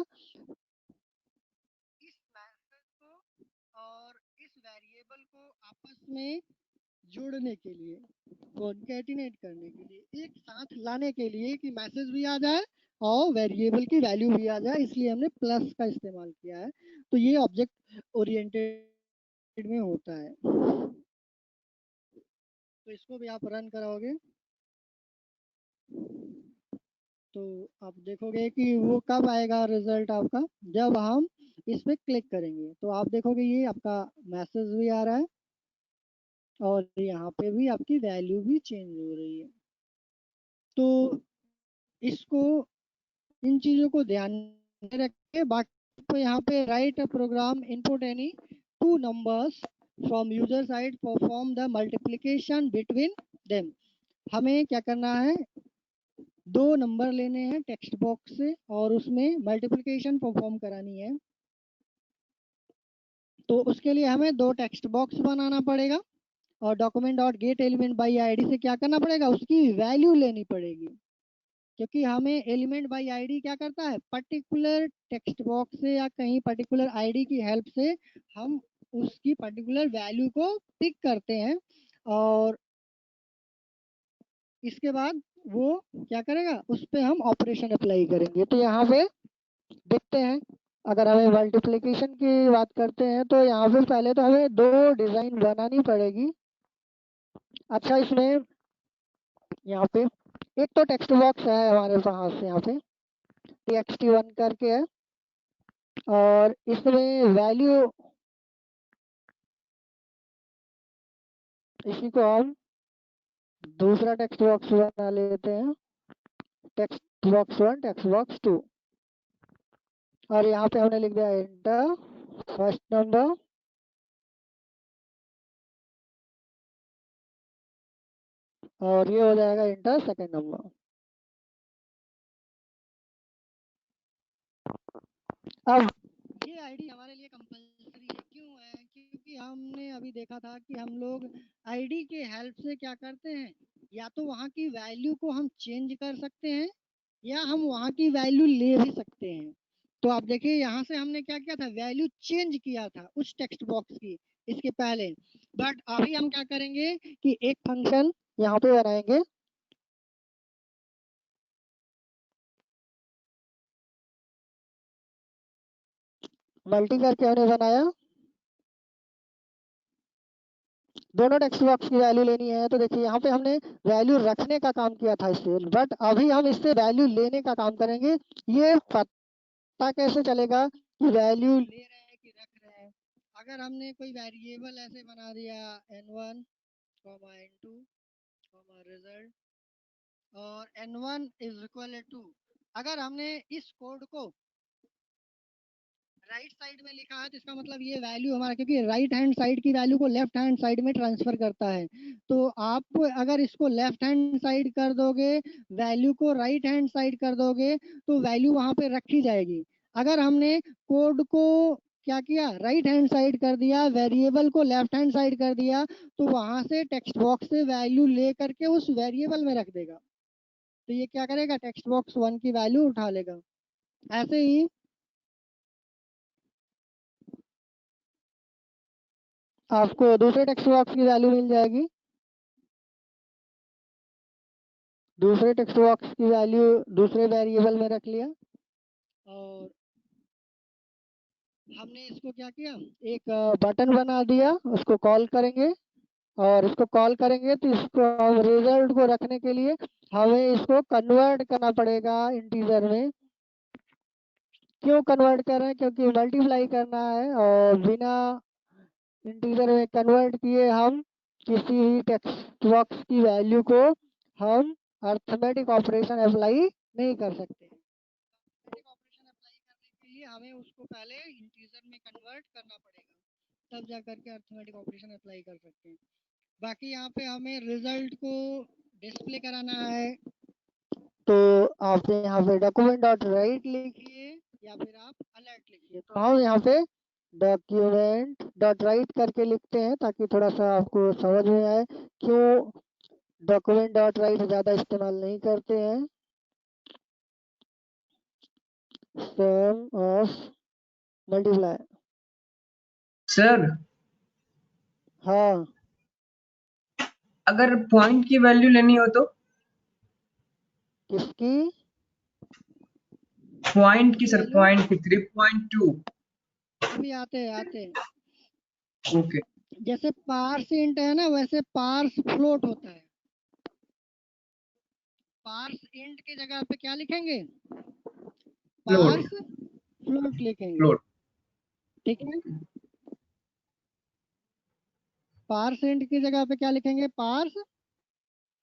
S1: इस मैसेज को और इस वेरिएबल को आपस में जोड़ने के लिए, कॉन्कैटिनेट करने के लिए, एक साथ लाने के लिए कि मैसेज भी आ जाए और वेरिएबल की वैल्यू भी आ जाए, इसलिए हमने प्लस का इस्तेमाल किया है। तो ये ऑब्जेक्ट ओरिएंटेड में होता है। तो इसको भी आप रन कराओगे तो आप देखोगे कि वो कब आएगा रिजल्ट आपका, जब हम इस पे क्लिक करेंगे तो आप देखोगे ये आपका मैसेज भी आ रहा है और यहाँ पे भी आपकी वैल्यू भी चेंज हो रही है। तो इसको, इन चीज़ों को ध्यान में रखिए। बाकी तो यहाँ पे write a program input any two numbers from user side perform the multiplication between them. हमें क्या करना है, दो नंबर लेने हैं टेक्स्ट बॉक्स से और उसमें मल्टीप्लिकेशन परफॉर्म करानी है। तो उसके लिए हमें दो टेक्स्ट बॉक्स बनाना पड़ेगा और document dot get element by ID से क्या करना पड़ेगा, उसकी वैल्यू लेनी पड़ेगी, क्योंकि हमें एलिमेंट बाई आईडी क्या करता है, पर्टिकुलर टेक्स्ट बॉक्स से या कहीं पर्टिकुलर आईडी की हेल्प से हम उसकी पर्टिकुलर वैल्यू को पिक करते हैं, और इसके बाद वो क्या करेगा, उस पर हम ऑपरेशन अप्लाई करेंगे। तो यहाँ पे देखते हैं, अगर हमें मल्टीप्लिकेशन की बात करते हैं तो यहाँ पे पहले तो हमें दो डिज़ाइन बनानी पड़ेगी। अच्छा, इसमें यहाँ पे एक तो टेक्स्ट बॉक्स है हमारे पास, यहाँ पे txt1 करके है, और इसमें वैल्यू, इसी को हम दूसरा टेक्स्ट बॉक्स बना लेते हैं, टेक्स्ट बॉक्स 1 टेक्स्ट बॉक्स 2, और यहाँ पे हमने लिख दिया इंटर फर्स्ट नंबर, और ये हो जाएगा इंटर सेकंड नंबर। अब ये आईडी हमारे लिए कंपलसरी है, क्यों है, क्योंकि हमने अभी देखा था कि हम लोग आईडी के हेल्प से क्या करते हैं, या तो वहाँ की वैल्यू को हम चेंज कर सकते हैं या हम वहाँ की वैल्यू ले भी सकते हैं। तो आप देखिए यहाँ से हमने क्या किया था, वैल्यू चेंज किया था उस टेक्स्ट बॉक्स की इसके पहले, बट अभी हम क्या करेंगे कि एक फंक्शन यहाँ पे बनाएंगे, मल्टी करके हमने बनाया, दोनों टेक्स्ट बॉक्स की वैल्यू लेनी है। तो देखिए यहाँ पे हमने वैल्यू रखने का काम किया था इससे, बट अभी हम इससे वैल्यू लेने का काम करेंगे। ये पता कैसे चलेगा कि वैल्यू ले रहे हैं कि रख रहे हैं, अगर हमने कोई वेरिएबल ऐसे बना दिया n1 n2 रिजल्ट, और n1 इज इक्वल टू, अगर हमने इस कोड को राइट साइड में लिखा है तो इसका मतलब ये वैल्यू हमारा, क्योंकि राइट हैंड साइड की वैल्यू को लेफ्ट हैंड साइड में ट्रांसफर करता है, तो आप अगर इसको लेफ्ट हैंड साइड कर दोगे, वैल्यू को राइट हैंड साइड कर दोगे, तो वैल्यू वहां पे रखी जाएगी। अगर हमने कोड को क्या किया, राइट हैंड साइड कर दिया, वेरिएबल को लेफ्ट हैंड साइड कर दिया, तो वहां से टेक्स्ट बॉक्स से वैल्यू ले करके उस वेरिएबल में रख देगा। तो ये क्या करेगा, टेक्स्ट बॉक्स 1 की वैल्यू उठा लेगा। ऐसे ही आपको दूसरे टेक्स्ट बॉक्स की वैल्यू मिल जाएगी। दूसरे टेक्स्ट बॉक्स की वैल्यू दूसरे वेरिएबल में रख लिया, और हमने इसको क्या किया, एक बटन बना दिया, उसको कॉल करेंगे, और इसको कॉल करेंगे तो इसको हम रिजल्ट को रखने के लिए हमें इसको कन्वर्ट करना पड़ेगा इंटीजर में। क्यों कन्वर्ट कर रहे हैं, क्योंकि मल्टीप्लाई करना है, और बिना इंटीजर में कन्वर्ट किए हम किसी भी टेक्स्ट बॉक्स की वैल्यू को हम अर्थमेटिक ऑपरेशन अप्लाई नहीं कर सकते। अर्थमेटिक ऑपरेशन अप्लाई करने के लिए हमें उसको पहले इंटीजर में कन्वर्ट करना पड़ेगा, तब जा करके अर्थमेटिक ऑपरेशन अप्लाई कर सकते हैं। बाकी यहाँ पे हमें रिजल्ट को डिस्प्ले कराना है, तो आप यहाँ पे डॉक्यूमेंट डॉट राइट लिखिए या फिर आप अलर्ट लिखिए। तो हम यहाँ पे डॉक्यूमेंट डॉट राइट करके लिखते हैं ताकि थोड़ा सा आपको समझ में आए क्यों डॉक्यूमेंट डॉट राइट ज़्यादा इस्तेमाल नहीं करते हैं। सम ऑफ मल्टीप्लाई।
S2: सर
S1: हाँ,
S2: अगर पॉइंट की वैल्यू लेनी हो तो?
S1: किसकी?
S2: पॉइंट की सर,
S1: वैल्यू
S2: पॉइंट की 3.2।
S1: अभी आते आते
S2: ओके।
S1: जैसे पार्स इंट है ना, वैसे पार्स फ्लोट होता है। पार्स इंट की जगह पे क्या लिखेंगे,
S2: फ्लोट।
S1: पार्स फ्लोट लिखेंगे।
S2: फ्लोट।
S1: ठीक है, पार्स इंट की जगह पे क्या लिखेंगे, पार्स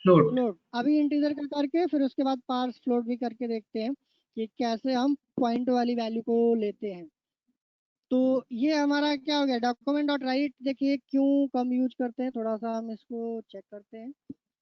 S2: फ्लोट।
S1: फ्लोट। अभी इंटीजर का करके फिर उसके बाद पार्स फ्लोट भी करके देखते हैं कि कैसे हम पॉइंट वाली वैल्यू को लेते हैं। तो ये हमारा क्या हो गया, डॉक्यूमेंट डॉट राइट। देखिए क्यों कम यूज करते हैं, थोड़ा सा हम इसको चेक करते हैं।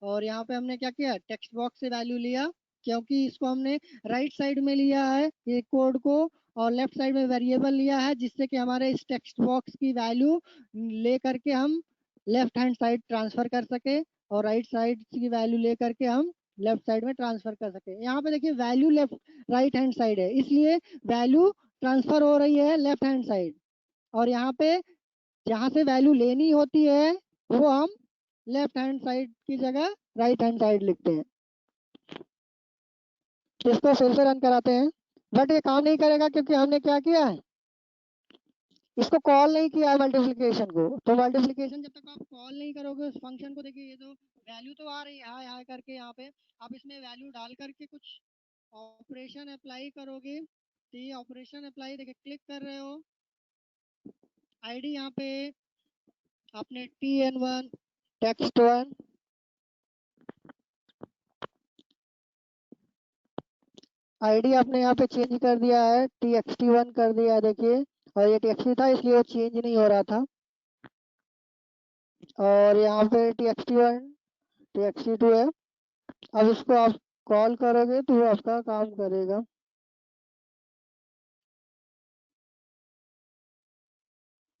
S1: और यहाँ पे हमने क्या किया, टेक्स्ट बॉक्स से वैल्यू लिया, क्योंकि इसको हमने राइट साइड में लिया है ये कोड को, और लेफ्ट साइड में वेरिएबल लिया है, जिससे कि हमारे इस टेक्स्ट बॉक्स की वैल्यू ले करके हम लेफ्ट हैंड साइड ट्रांसफर कर सके, और राइट साइड की वैल्यू ले करके हम लेफ्ट साइड में ट्रांसफर कर सके। यहाँ पे देखिए value left right hand side है, इसलिए वैल्यू ट्रांसफर हो रही है लेफ्ट हैंड साइड, और यहाँ पे जहाँ से वैल्यू लेनी होती है वो हम लेफ्ट हैंड साइड की जगह राइट हैंड साइड लिखते हैं। इसको फिर से रन कराते हैं, बट ये काम नहीं करेगा क्योंकि हमने क्या किया है, इसको कॉल नहीं किया है मल्टीप्लिकेशन को। तो मल्टीप्लिकेशन जब तक आप कॉल नहीं करोगे उस फंक्शन को, देखिए ये तो वैल्यू तो आ रही है हाय हाय करके, यहाँ पे आप इसमें वैल्यू डाल करके कुछ ऑपरेशन अप्लाई करोगे, तो ये ऑपरेशन अप्लाई देखिए क्लिक कर रहे हो, आईडी यहाँ पे आपने tn1 text1 आईडी आपने यहाँ पे चेंज कर दिया है, txt1 कर दिया है देखिए, और ये txt था इसलिए वो चेंज नहीं हो रहा था। और यहाँ पे txt1 txt2 है। अब इसको आप कॉल करोगे तो वो आपका काम करेगा।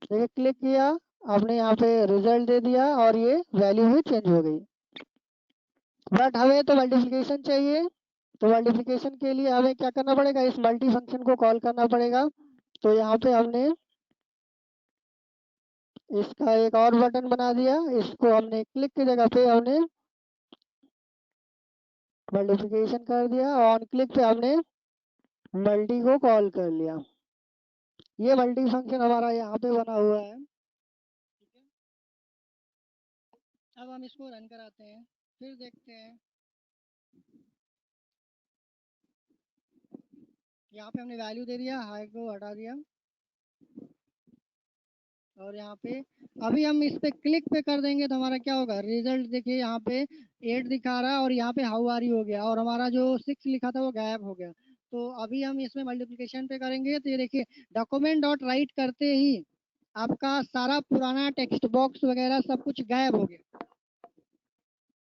S1: देखिए क्लिक किया आपने, यहाँ पे रिजल्ट दे दिया और ये वैल्यू भी चेंज हो गई। बट हमें तो मल्टीप्लिकेशन चाहिए, तो मल्टीप्लिकेशन के लिए हमें क्या करना पड़ेगा, इस मल्टी फंक्शन को कॉल करना पड़ेगा। तो यहाँ पे हमने इसका एक और बटन बना दिया, इसको हमने क्लिक की जगह पे हमने मल्टीप्लिकेशन कर दिया, ऑन क्लिक पे हमने मल्टी को कॉल कर लिया। ये मल्टी फंक्शन हमारा यहाँ पे बना हुआ है। ठीक है, अब हम इसको रन कराते हैं, फिर देखते हैं। यहाँ पे हमने वैल्यू दे दिया, हाई को हटा दिया, और यहाँ पे अभी हम इस पे क्लिक पे कर देंगे तो हमारा क्या होगा, रिजल्ट देखिए यहाँ पे 8 दिखा रहा है, और यहाँ पे हाउ आर यू हो गया, और हमारा जो 6 लिखा था वो गायब हो गया। तो अभी हम इसमें मल्टीप्लिकेशन पे करेंगे, तो ये देखिए डॉक्यूमेंट डॉट राइट करते ही आपका सारा पुराना टेक्स्ट बॉक्स वगैरह सब कुछ गायब हो गया।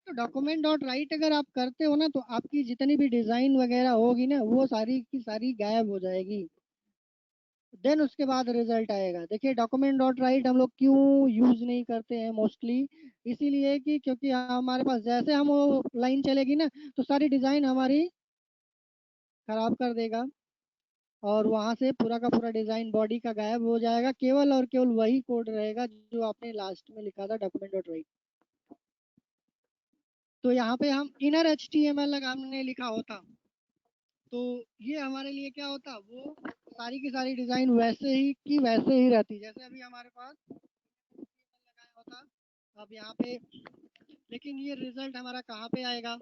S1: तो डॉक्यूमेंट डॉट राइट अगर आप करते हो ना, तो आपकी जितनी भी डिज़ाइन वगैरह होगी ना, वो सारी की सारी गायब हो जाएगी। देन उसके बाद रिजल्ट आएगा। देखिए डॉक्यूमेंट डॉट राइट हम लोग क्यों यूज़ नहीं करते हैं मोस्टली, इसीलिए कि क्योंकि हमारे पास जैसे हम वो लाइन चलेगी ना, तो सारी डिज़ाइन हमारी खराब कर देगा, और वहाँ से पूरा का पूरा डिज़ाइन बॉडी का गायब हो जाएगा। केवल और केवल वही कोड रहेगा जो आपने लास्ट में लिखा था डॉक्यूमेंट डॉट राइट। तो यहाँ पे हम इनर HTML अगर हमने लिखा होता, तो ये हमारे लिए क्या होता, वो सारी की सारी डिज़ाइन वैसे ही की वैसे ही रहती, जैसे अभी हमारे पास लगाया होता। अब यहाँ पे लेकिन ये रिजल्ट हमारा कहाँ पे आएगा,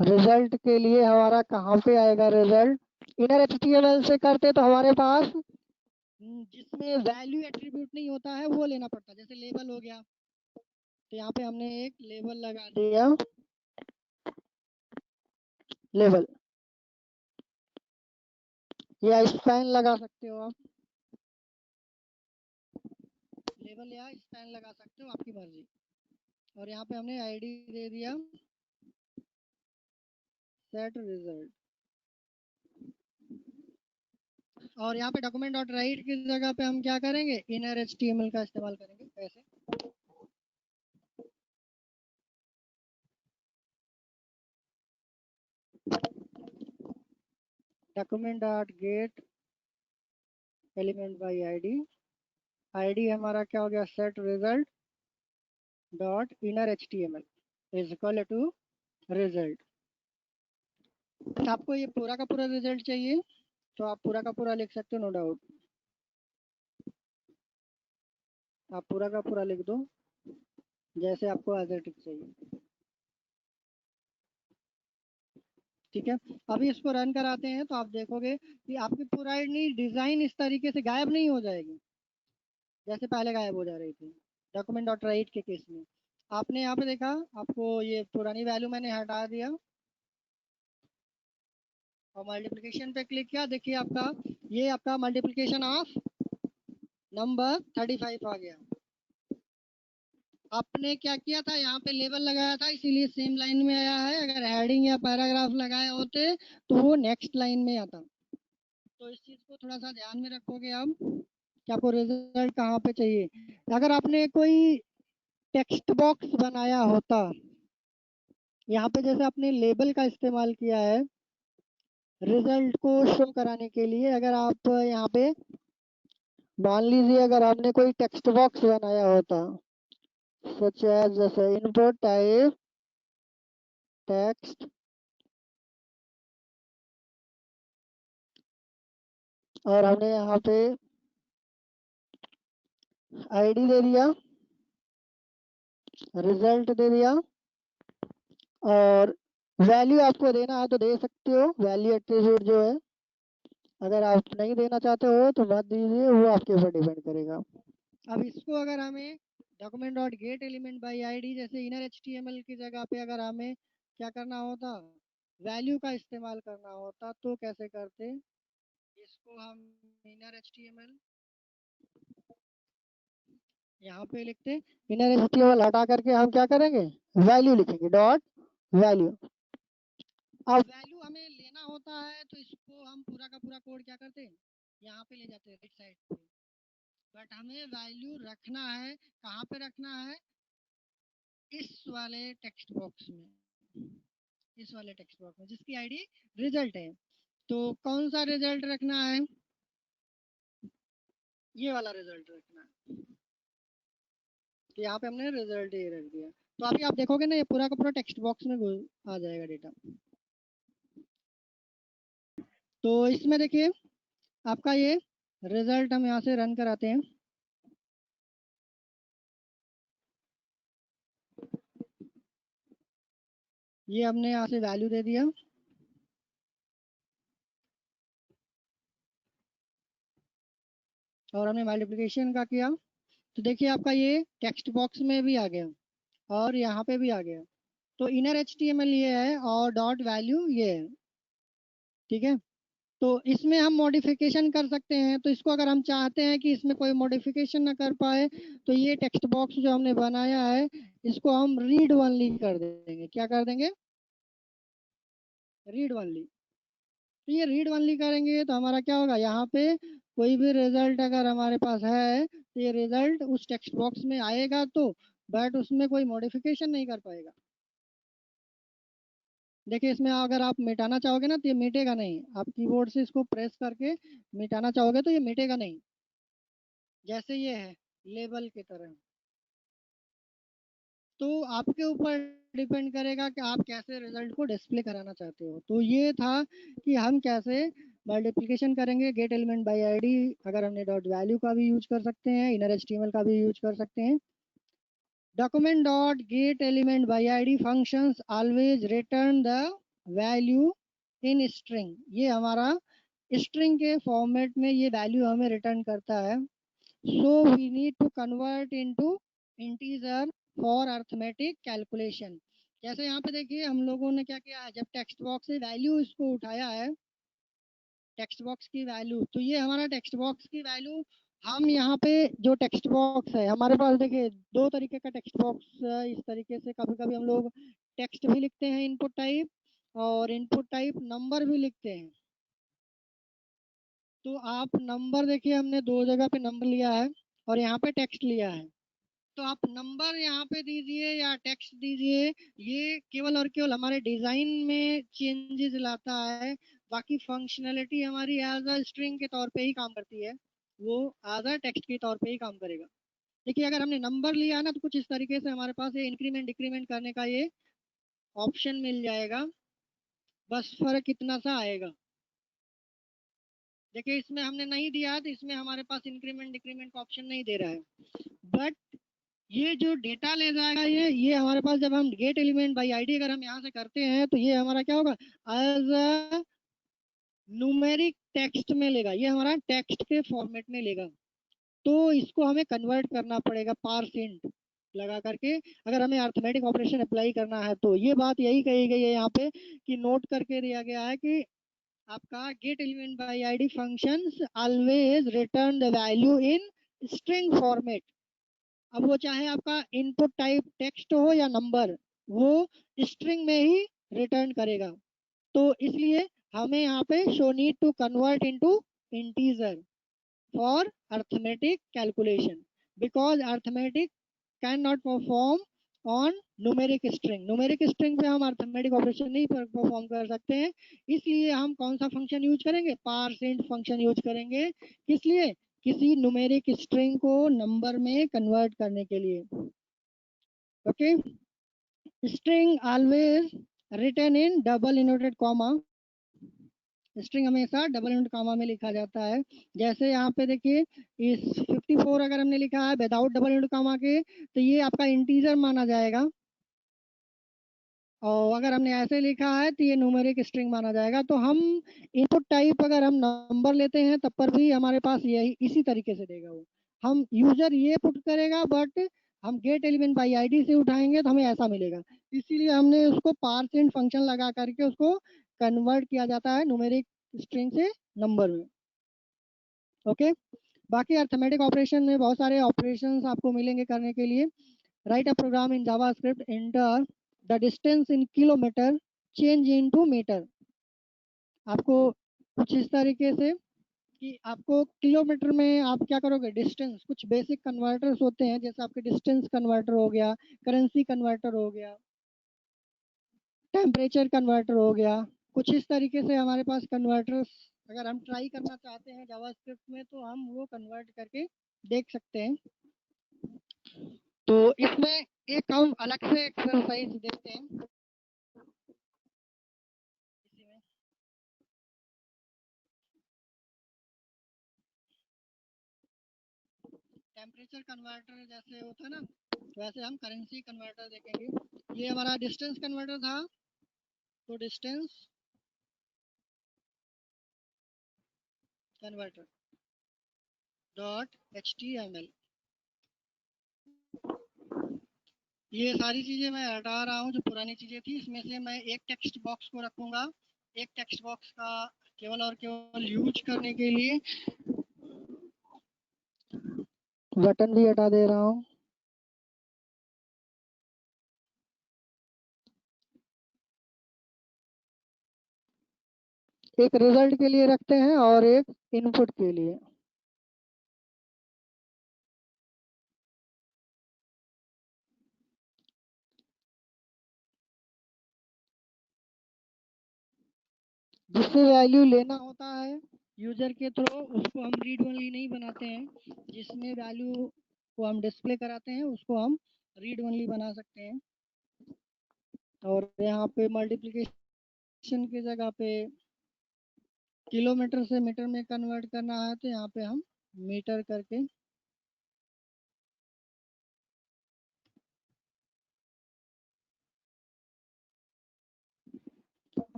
S1: रिजल्ट के लिए हमारा कहाँ पे आएगा रिजल्ट, इनर HTML से करते तो हमारे पास जिसमें वैल्यू एट्रीब्यूट नहीं होता है वो लेना पड़ता, जैसे लेबल हो गया। तो यहाँ पे हमने एक लेबल लगा दिया, लेबल या स्पैन लगा सकते हो आप, लेबल या स्पैन लगा सकते हो, आपकी मर्जी। और यहाँ पे हमने आईडी दे दिया सेट रिजल्ट, और यहाँ पे डॉक्यूमेंट डॉट राइट की जगह पे हम क्या करेंगे, इनर HTML का इस्तेमाल करेंगे। कैसे, document dot get element by ID, ID हमारा क्या हो गया, set result dot inner HTML is equal to result. आपको ये पूरा का पूरा रिजल्ट चाहिए तो आप पूरा का पूरा लिख सकते हो, नो डाउट। आप पूरा का पूरा लिख दो जैसे आपको एज इट इज चाहिए, ठीक है। अभी इसको रन कराते हैं तो आप देखोगे कि आपकी पुरानी डिज़ाइन इस तरीके से गायब नहीं हो जाएगी जैसे पहले गायब हो जा रही थी डॉक्यूमेंट डॉट राइट के केस में। आपने यहाँ पे देखा, आपको ये पुरानी वैल्यू मैंने हटा दिया और मल्टीप्लिकेशन पे क्लिक किया, देखिए आपका ये आपका मल्टीप्लिकेशन ऑफ नंबर 35 आ गया। आपने क्या किया था, यहाँ पे लेबल लगाया था इसीलिए सेम लाइन में आया है, अगर हेडिंग या पैराग्राफ लगाए होते तो वो नेक्स्ट लाइन में आता। तो इस चीज़ को थोड़ा सा ध्यान में रखोगे आप कि आपको रिजल्ट कहाँ पे चाहिए। अगर आपने कोई टेक्स्ट बॉक्स बनाया होता, यहाँ पे जैसे आपने लेबल का इस्तेमाल किया है रिजल्ट को शो कराने के लिए, अगर आप यहाँ पे मान लीजिए अगर आपने कोई टेक्स्ट बॉक्स बनाया होता सच एज जैसे इनपुट टाइप टेक्स्ट, और हमने यहाँ पे आईडी दे दिया, रिजल्ट दे दिया, और वैल्यू आपको देना है तो दे सकते हो, वैल्यू एट्रीब्यूट जो है। अगर आप नहीं देना चाहते हो तो मत दीजिए, वो आपके ऊपर डिपेंड करेगा। अब इसको अगर हमें document dot get element by ID जैसे इनर HTML की जगह पे अगर हमें क्या करना होता, वैल्यू का इस्तेमाल करना होता, तो कैसे करते, इसको हम इनर HTML यहाँ पे लिखते, इनर HTML हटा करके हम क्या करेंगे, वैल्यू लिखेंगे, डॉट वैल्यू। अब वैल्यू हमें लेना होता है तो इसको हम पूरा का पूरा कोड क्या करते हैं, यहाँ पे ले जाते हैं राइट साइड पे। बट हमें वैल्यू रखना है, कहाँ पे रखना है, इस वाले टेक्स्ट बॉक्स में, इस वाले टेक्स्ट बॉक्स में जिसकी आईडी रिजल्ट है। तो कौन सा रिजल्ट रखना है, ये वाला रिजल्ट रखना है। तो यहाँ पे हमने रिजल्ट ये रख दिया, तो अभी आप देखोगे ना ये पूरा का पूरा टेक्स्ट बॉक्स में आ जाएगा डेटा। तो इसमें देखिए आपका ये रिजल्ट हम यहाँ से रन कराते हैं। ये हमने यहाँ से वैल्यू दे दिया, और हमने मल्टीप्लिकेशन का किया, तो देखिए आपका ये टेक्स्ट बॉक्स में भी आ गया और यहाँ पे भी आ गया। तो इनर HTML ये है और डॉट वैल्यू ये है। ठीक है। तो इसमें हम मॉडिफिकेशन कर सकते हैं, तो इसको अगर हम चाहते हैं कि इसमें कोई मॉडिफिकेशन ना कर पाए, तो ये टेक्स्ट बॉक्स जो हमने बनाया है इसको हम रीड ओनली कर देंगे। क्या कर देंगे? Read only. तो ये रीड ओनली करेंगे तो हमारा क्या होगा, यहाँ पे कोई भी रिजल्ट अगर हमारे पास है तो ये रिजल्ट उस टेक्स्ट बॉक्स में आएगा, तो बट उसमें कोई मॉडिफिकेशन नहीं कर पाएगा। देखिए इसमें अगर आप मिटाना चाहोगे ना तो ये मिटेगा नहीं, आप कीबोर्ड से इसको प्रेस करके मिटाना चाहोगे तो ये मिटेगा नहीं, जैसे ये है लेबल की तरह। तो आपके ऊपर डिपेंड करेगा कि आप कैसे रिजल्ट को डिस्प्ले कराना चाहते हो। तो ये था कि हम कैसे मल्टीप्लिकेशन करेंगे गेट एलिमेंट बाय आईडी। अगर हमने डॉट वैल्यू का भी यूज कर सकते हैं, इनर एचटीएमएल का भी यूज कर सकते हैं। Document dot get element by ID functions always return the value in string. ये हमारा स्ट्रिंग के फॉर्मेट में ये वैल्यू हमें रिटर्न करता है। So we need to convert into integer for arithmetic calculation। जैसे यहाँ पे देखिए हम लोगों ने क्या किया है, जब टेक्स्ट बॉक्स से वैल्यू इसको उठाया है, टेक्स्ट बॉक्स की वैल्यू, तो ये हमारा टेक्स्ट बॉक्स की वैल्यू हम यहाँ पे जो टेक्स्ट बॉक्स है हमारे पास, देखिए दो तरीके का टेक्स्ट बॉक्स इस तरीके से कभी कभी हम लोग टेक्स्ट भी लिखते हैं इनपुट टाइप, और इनपुट टाइप नंबर भी लिखते हैं। तो आप नंबर देखिए हमने दो जगह पे नंबर लिया है और यहाँ पे टेक्स्ट लिया है। तो आप नंबर यहाँ पे दीजिए या टेक्स्ट दीजिए, ये केवल और केवल हमारे डिजाइन में चेंजेस लाता है। बाकी फंक्शनैलिटी हमारी एज अ स्ट्रिंग के तौर पे ही काम करती है, वो एज अ टेक्स्ट के तौर पे ही काम करेगा। देखिए अगर हमने नंबर लिया ना तो कुछ इस तरीके से हमारे पास ये इंक्रीमेंट डिक्रीमेंट करने का ये ऑप्शन मिल जाएगा, बस फर्क इतना सा आएगा। देखिए इसमें हमने नहीं दिया है तो इसमें हमारे पास इंक्रीमेंट डिक्रीमेंट का ऑप्शन नहीं दे रहा है। बट ये जो डेटा ले जाएगा ये हमारे पास जब हम गेट एलिमेंट बाई आईडी अगर हम यहाँ से करते हैं तो ये हमारा क्या होगा, एज अ न्यूमेरिक टेक्स्ट में लेगा, ये हमारा टेक्स्ट के फॉर्मेट में लेगा। तो इसको हमें कन्वर्ट करना पड़ेगा पारसेंट लगा करके, अगर हमें अर्थमेटिक ऑपरेशन अप्लाई करना है। तो ये बात यही कही गई है यहाँ पे कि नोट करके दिया गया है कि आपका gate element by ID functions always return the value in string format. अब वो चाहे आपका इनपुट टाइप टेक्स्ट हो या नंबर, वो स्ट्रिंग में ही रिटर्न करेगा। तो इसलिए हमें यहाँ पे so need to convert into integer for arithmetic calculation, because arithmetic can not perform on numeric string. Numeric string पे हम अर्थमेटिक ऑपरेशन नहीं परफॉर्म कर सकते हैं। इसलिए हम कौन सा फंक्शन यूज करेंगे, पारसेंट फंक्शन यूज करेंगे। किस लिए? किसी न्यूमेरिक स्ट्रिंग को नंबर में कन्वर्ट करने के लिए। Okay, string always written in double inverted comma. String हमेशा डबल इनवर्टेड कॉमा में लिखा जाता है। जैसे यहाँ पे देखिए इस 54 अगर हमने लिखा है विदाउट डबल इनवर्टेड कॉमा के तो ये आपका इंटीजर माना जाएगा, और अगर हमने ऐसे लिखा है तो ये न्यूमेरिक स्ट्रिंग माना जाएगा। तो हम इनपुट टाइप अगर हम नंबर लेते हैं तब पर भी हमारे पास यही इसी तरीके से देगा वो। हम यूजर ये पुट करेगा, बट हम गेट एलिमेंट बाई आईडी से उठाएंगे तो हमें ऐसा मिलेगा। इसीलिए हमने उसको पारसेंट फंक्शन लगा करके उसको कन्वर्ट किया जाता है न्यूमेरिक स्ट्रिंग से नंबर में। ओके, बाकी अर्थमेटिक ऑपरेशन में बहुत सारे ऑपरेशंस आपको मिलेंगे करने के लिए। Write a program in JavaScript, enter the distance in kilometre change into metre. आपको कुछ इस तरीके से कि आपको किलोमीटर में आप क्या करोगे, डिस्टेंस, कुछ बेसिक कन्वर्टर्स होते हैं जैसे आपके डिस्टेंस कन्वर्टर हो गया, करेंसी कन्वर्टर हो गया, टेम्परेचर कन्वर्टर हो गया। कुछ इस तरीके से हमारे पास कन्वर्टर्स अगर हम ट्राई करना चाहते हैं जावास्क्रिप्ट में तो हम वो कन्वर्ट करके देख सकते हैं। तो इसमें एक हम अलग से एक्सरसाइज देखते हैं इसी में। टेम्परेचर कन्वर्टर जैसे होता है ना, वैसे हम करेंसी कन्वर्टर देखेंगे। ये हमारा डिस्टेंस कन्वर्टर था, तो डिस्टेंस कन्वर्टर डॉट HTML। ये सारी चीज़ें मैं हटा रहा हूँ जो पुरानी चीज़ें थी, इसमें से मैं एक टेक्स्ट बॉक्स को रखूँगा, एक टेक्स्ट बॉक्स का केवल और केवल यूज करने के लिए बटन भी हटा दे रहा हूँ। एक रिजल्ट के लिए रखते हैं और एक इनपुट के लिए। जिससे वैल्यू लेना होता है यूजर के थ्रू, उसको हम रीड ओनली नहीं बनाते हैं। जिसमें वैल्यू को हम डिस्प्ले कराते हैं उसको हम रीड ओनली बना सकते हैं। और यहाँ पे मल्टीप्लिकेशन की जगह पे किलोमीटर से मीटर में कन्वर्ट करना है तो यहाँ पे हम मीटर करके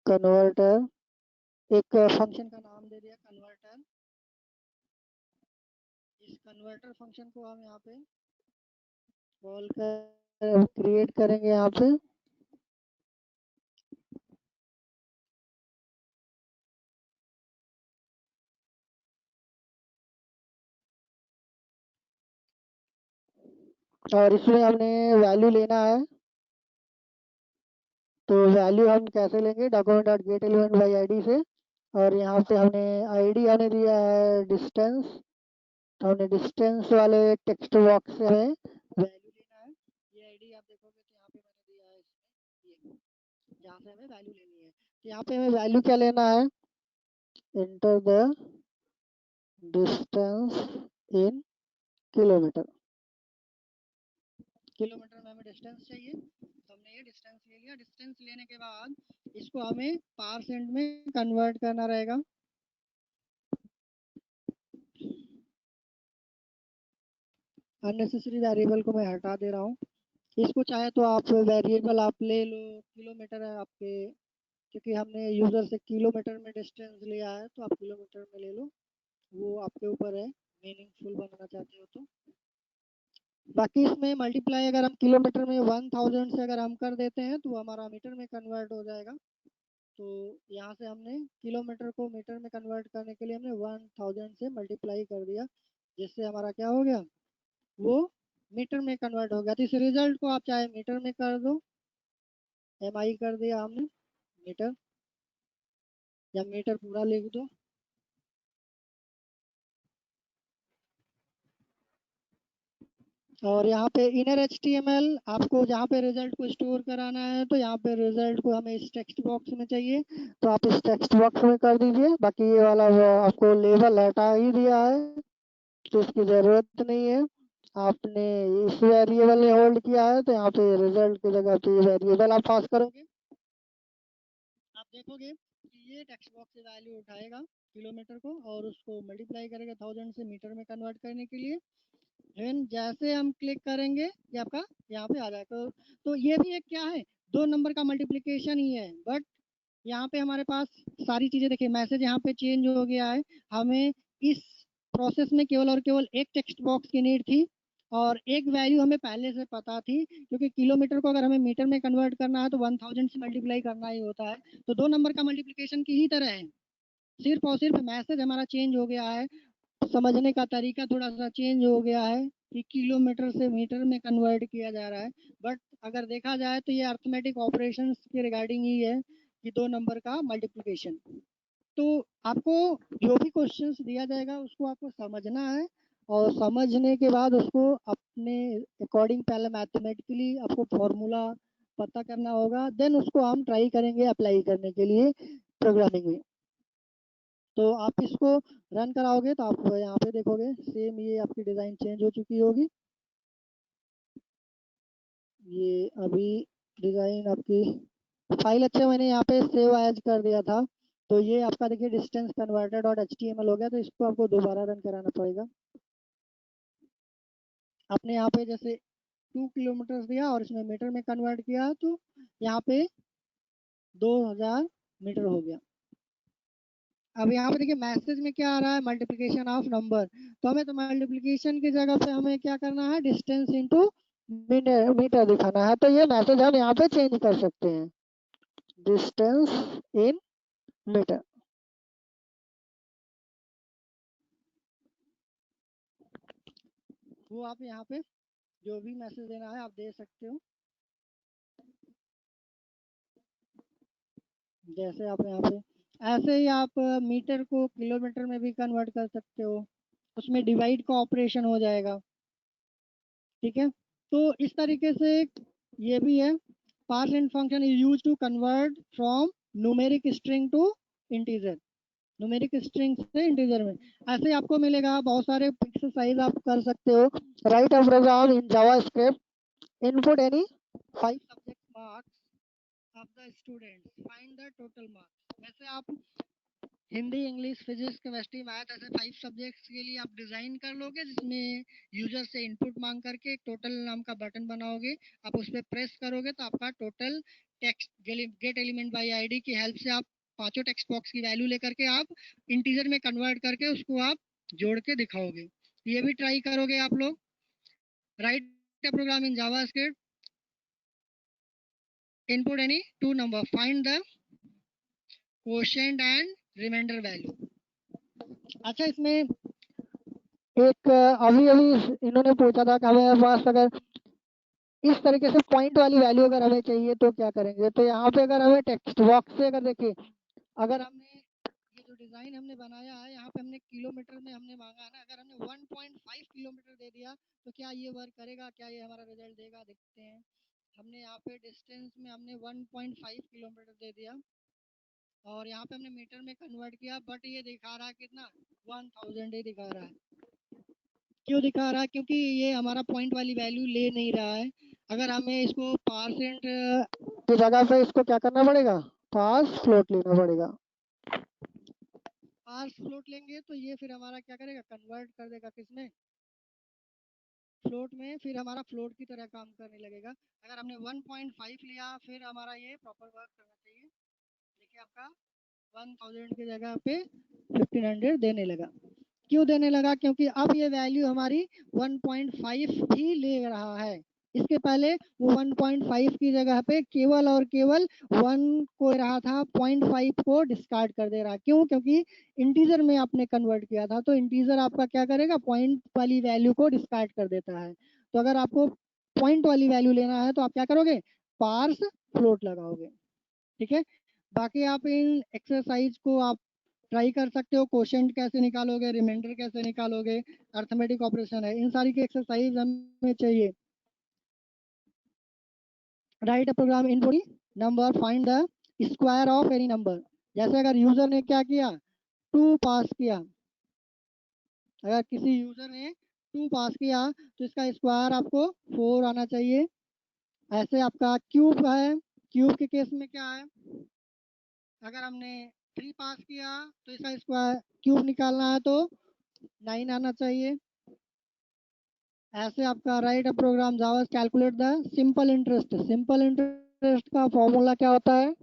S1: कन्वर्टर एक फंक्शन का नाम दे दिया कन्वर्टर। इस कन्वर्टर फंक्शन को हम यहाँ पे कॉल कर क्रिएट करेंगे यहाँ पे। और इसमें हमने वैल्यू लेना है तो वैल्यू हम कैसे लेंगे, document dot get element by I से। और यहाँ पे हमने आईडी हमने दिया है डिस्टेंस, तो हमने डिस्टेंस वाले टेक्स्ट बॉक्स से हमें वैल्यू लेना है। ये आईडी आप देखोगे तो यहाँ पे मैंने दिया है इसमें, ये जहाँ से हमें वैल्यू लेनी है। तो यहाँ पे हमें वैल्यू क्या लेना है, enter the distance in kilometre. Kilometre में हमें डिस्टेंस चाहिए तो हमने ये डिस्टेंस ले लिया। डिस्टेंस लेने के बाद इसको हमें परसेंट में कन्वर्ट करना रहेगा। अननेसेसरी वेरिएबल को मैं हटा दे रहा हूँ। इसको चाहे तो आप वेरिएबल आप ले लो, किलोमीटर है आपके, क्योंकि हमने यूजर से किलोमीटर में डिस्टेंस लिया है तो आप किलोमीटर में ले लो, वो आपके ऊपर है, मीनिंगफुल बनाना चाहते हो तो। बाकी इसमें मल्टीप्लाई अगर हम किलोमीटर में 1000 से अगर हम कर देते हैं तो हमारा मीटर में कन्वर्ट हो जाएगा। तो यहाँ से हमने किलोमीटर को मीटर में कन्वर्ट करने के लिए हमने 1000 से मल्टीप्लाई कर दिया, जिससे हमारा क्या हो गया, वो मीटर में कन्वर्ट हो गया। तो इस रिजल्ट को आप चाहे मीटर में कर दो, MI कर दिया हमने मीटर, या मीटर पूरा लिख दो। और यहाँ पे इनर HTML आपको जहाँ पे रिजल्ट को स्टोर कराना है तो यहाँ पे रिजल्ट को हमें इस टेक्स्ट बॉक्स में चाहिए तो आप इस टेक्स्ट बॉक्स में कर दीजिए। बाकी ये वाला वो आपको लेबल हटा ही दिया है तो इसकी ज़रूरत नहीं है। आपने इस वेरिएबल में होल्ड किया है तो यहाँ पे रिजल्ट की जगह पे वेरिएबल आप पास करोगे। आप देखोगे कि ये टेक्स्ट बॉक्स से वैल्यू उठाएगा किलोमीटर को और उसको मल्टीप्लाई करेगा 1000 से मीटर में कन्वर्ट करने के लिए। देन जैसे हम क्लिक करेंगे ये आपका यहाँ पे आ जाएगा। तो ये भी एक क्या है, 2 नंबर का मल्टीप्लिकेशन ही है, बट यहाँ पे हमारे पास सारी चीज़ें देखिए, मैसेज यहाँ पे चेंज हो गया है। हमें इस प्रोसेस में केवल और केवल एक टेक्स्ट बॉक्स की नीड थी और एक वैल्यू हमें पहले से पता थी, क्योंकि किलोमीटर को अगर हमें मीटर में कन्वर्ट करना है तो 1000 से मल्टीप्लाई करना ही होता है। तो 2 नंबर का मल्टीप्लिकेशन की ही तरह है, सिर्फ और सिर्फ मैसेज हमारा चेंज हो गया है, समझने का तरीका थोड़ा सा चेंज हो गया है कि किलोमीटर से मीटर में कन्वर्ट किया जा रहा है। बट अगर देखा जाए तो ये अर्थमेटिक ऑपरेशंस के रिगार्डिंग ही है कि 2 नंबर का मल्टीप्लिकेशन। तो आपको जो भी क्वेश्चंस दिया जाएगा उसको आपको समझना है और समझने के बाद उसको अपने अकॉर्डिंग पहले मैथमेटिकली आपको फॉर्मूला पता करना होगा, देन उसको हम ट्राई करेंगे अप्लाई करने के लिए प्रोग्रामिंग में। तो आप इसको रन कराओगे तो आप यहाँ पे देखोगे सेम ये आपकी डिज़ाइन चेंज हो चुकी होगी। ये अभी डिज़ाइन आपकी फाइल अच्छा मैंने यहाँ पे सेव एज कर दिया था। तो ये आपका देखिए डिस्टेंस कन्वर्टर डॉट HTML हो गया, तो इसको आपको दोबारा रन कराना पड़ेगा। आपने यहाँ पे जैसे 2 किलोमीटर दिया और इसमें मीटर में कन्वर्ट किया तो यहाँ पे 2000 मीटर हो गया। अब यहाँ पे देखिए मैसेज में क्या आ रहा है, मल्टीप्लिकेशन ऑफ नंबर, तो हमें तो मल्टीप्लिकेशन की जगह पे हमें क्या करना है, डिस्टेंस इंटू मीटर दिखाना है। तो ये मैसेज हम यहाँ पे चेंज कर सकते हैं। Distance in metre. वो आप यहाँ पे जो भी मैसेज देना है आप दे सकते हो, जैसे आप यहाँ पे ऐसे ही आप मीटर को किलोमीटर में भी कन्वर्ट कर सकते हो, उसमें डिवाइड का ऑपरेशन हो जाएगा। ठीक है, तो इस तरीके से ये भी है। Parse int function is use to convert from numeric string to integer, numeric string से इंटीजर में। ऐसे ही आपको मिलेगा बहुत सारे एक्सरसाइज आप कर सकते हो। Write a program in JavaScript, input any 5 subject marks of the student, find the total marks. वैसे आप Hindi, English, physics, chemistry, math ऐसे 5 सब्जेक्ट्स के लिए आप डिज़ाइन कर लोगे, जिसमें यूजर से इनपुट मांग करके एक टोटल नाम का बटन बनाओगे। आप उस पर प्रेस करोगे तो आपका total text gate element by ID की हेल्प से आप पांचों टेक्स्ट बॉक्स की वैल्यू लेकर के आप इंटीजर में कन्वर्ट करके उसको आप जोड़ के दिखाओगे। ये भी ट्राई करोगे आप लोग। Right a program in JavaScript, input any two number, find the quotient and remainder value। अच्छा, इसमें एक अभी अभी इन्होंने पूछा था कि हमें पास अगर इस तरीके से पॉइंट वाली वैल्यू अगर हमें चाहिए तो क्या करेंगे। तो यहाँ पे अगर हमें टेक्स्ट बॉक्स से अगर देखिए, अगर हमने ये जो डिजाइन हमने बनाया है यहाँ पे हमने किलोमीटर में हमने मांगा है ना, अगर हमने 1.5 किलोमीटर दे दिया तो क्या ये वर्क करेगा, क्या ये हमारा रिजल्ट देगा, देखते हैं। हमने यहाँ पे डिस्टेंस में हमने 1.5 किलोमीटर दे दिया और यहाँ पे हमने मीटर में कन्वर्ट किया, बट ये दिखा रहा है कितना, 1000 ही दिखा रहा है। क्यों दिखा रहा है? क्योंकि ये हमारा पॉइंट वाली वैल्यू ले नहीं रहा है। अगर हमें इसको परसेंट की जगह पे इसको क्या करना पड़ेगा, पास फ्लोट लेना पड़ेगा। पास फ्लोट लेंगे तो ये फिर हमारा क्या करेगा, कन्वर्ट कर देगा किसमें, फ्लोट में। फिर हमारा फ्लोट की तरह काम करने लगेगा। अगर हमने 1.5 लिया फिर हमारा ये प्रॉपर वर्क करना चाहिए। देखिए आपका 1000 की जगह पे 1500 देने लगा। क्यों देने लगा? क्योंकि अब ये वैल्यू हमारी 1.5 ही ले रहा है। इसके पहले वो 1.5 की जगह पे केवल और केवल 1 को रहा था, 0.5 को डिस्कार्ड कर दे रहा। क्यों? क्योंकि इंटीजर में आपने कन्वर्ट किया था, तो इंटीजर आपका क्या करेगा, पॉइंट वाली वैल्यू को डिस्कार्ड कर देता है। तो अगर आपको पॉइंट वाली वैल्यू लेना है तो आप क्या करोगे, पार्स फ्लोट लगाओगे। ठीक है, बाकी आप इन एक्सरसाइज को आप ट्राई कर सकते हो। क्वोशंट कैसे निकालोगे, रिमाइंडर कैसे निकालोगे, अर्थमेटिक ऑपरेशन है, इन सारी की एक्सरसाइज हमें चाहिए। Write a program input number, find the square of any number. जैसे अगर यूजर ने क्या किया, 2 पास किया, अगर किसी यूजर ने 2 पास किया तो इसका स्क्वायर आपको 4 आना चाहिए। ऐसे आपका क्यूब है, क्यूब के केस में क्या है, अगर हमने 3 पास किया तो इसका स्क्वायर क्यूब निकालना है तो 9 आना चाहिए। ऐसे आपका write a program Java calculate the simple interest. Simple interest का फॉर्मूला क्या होता है,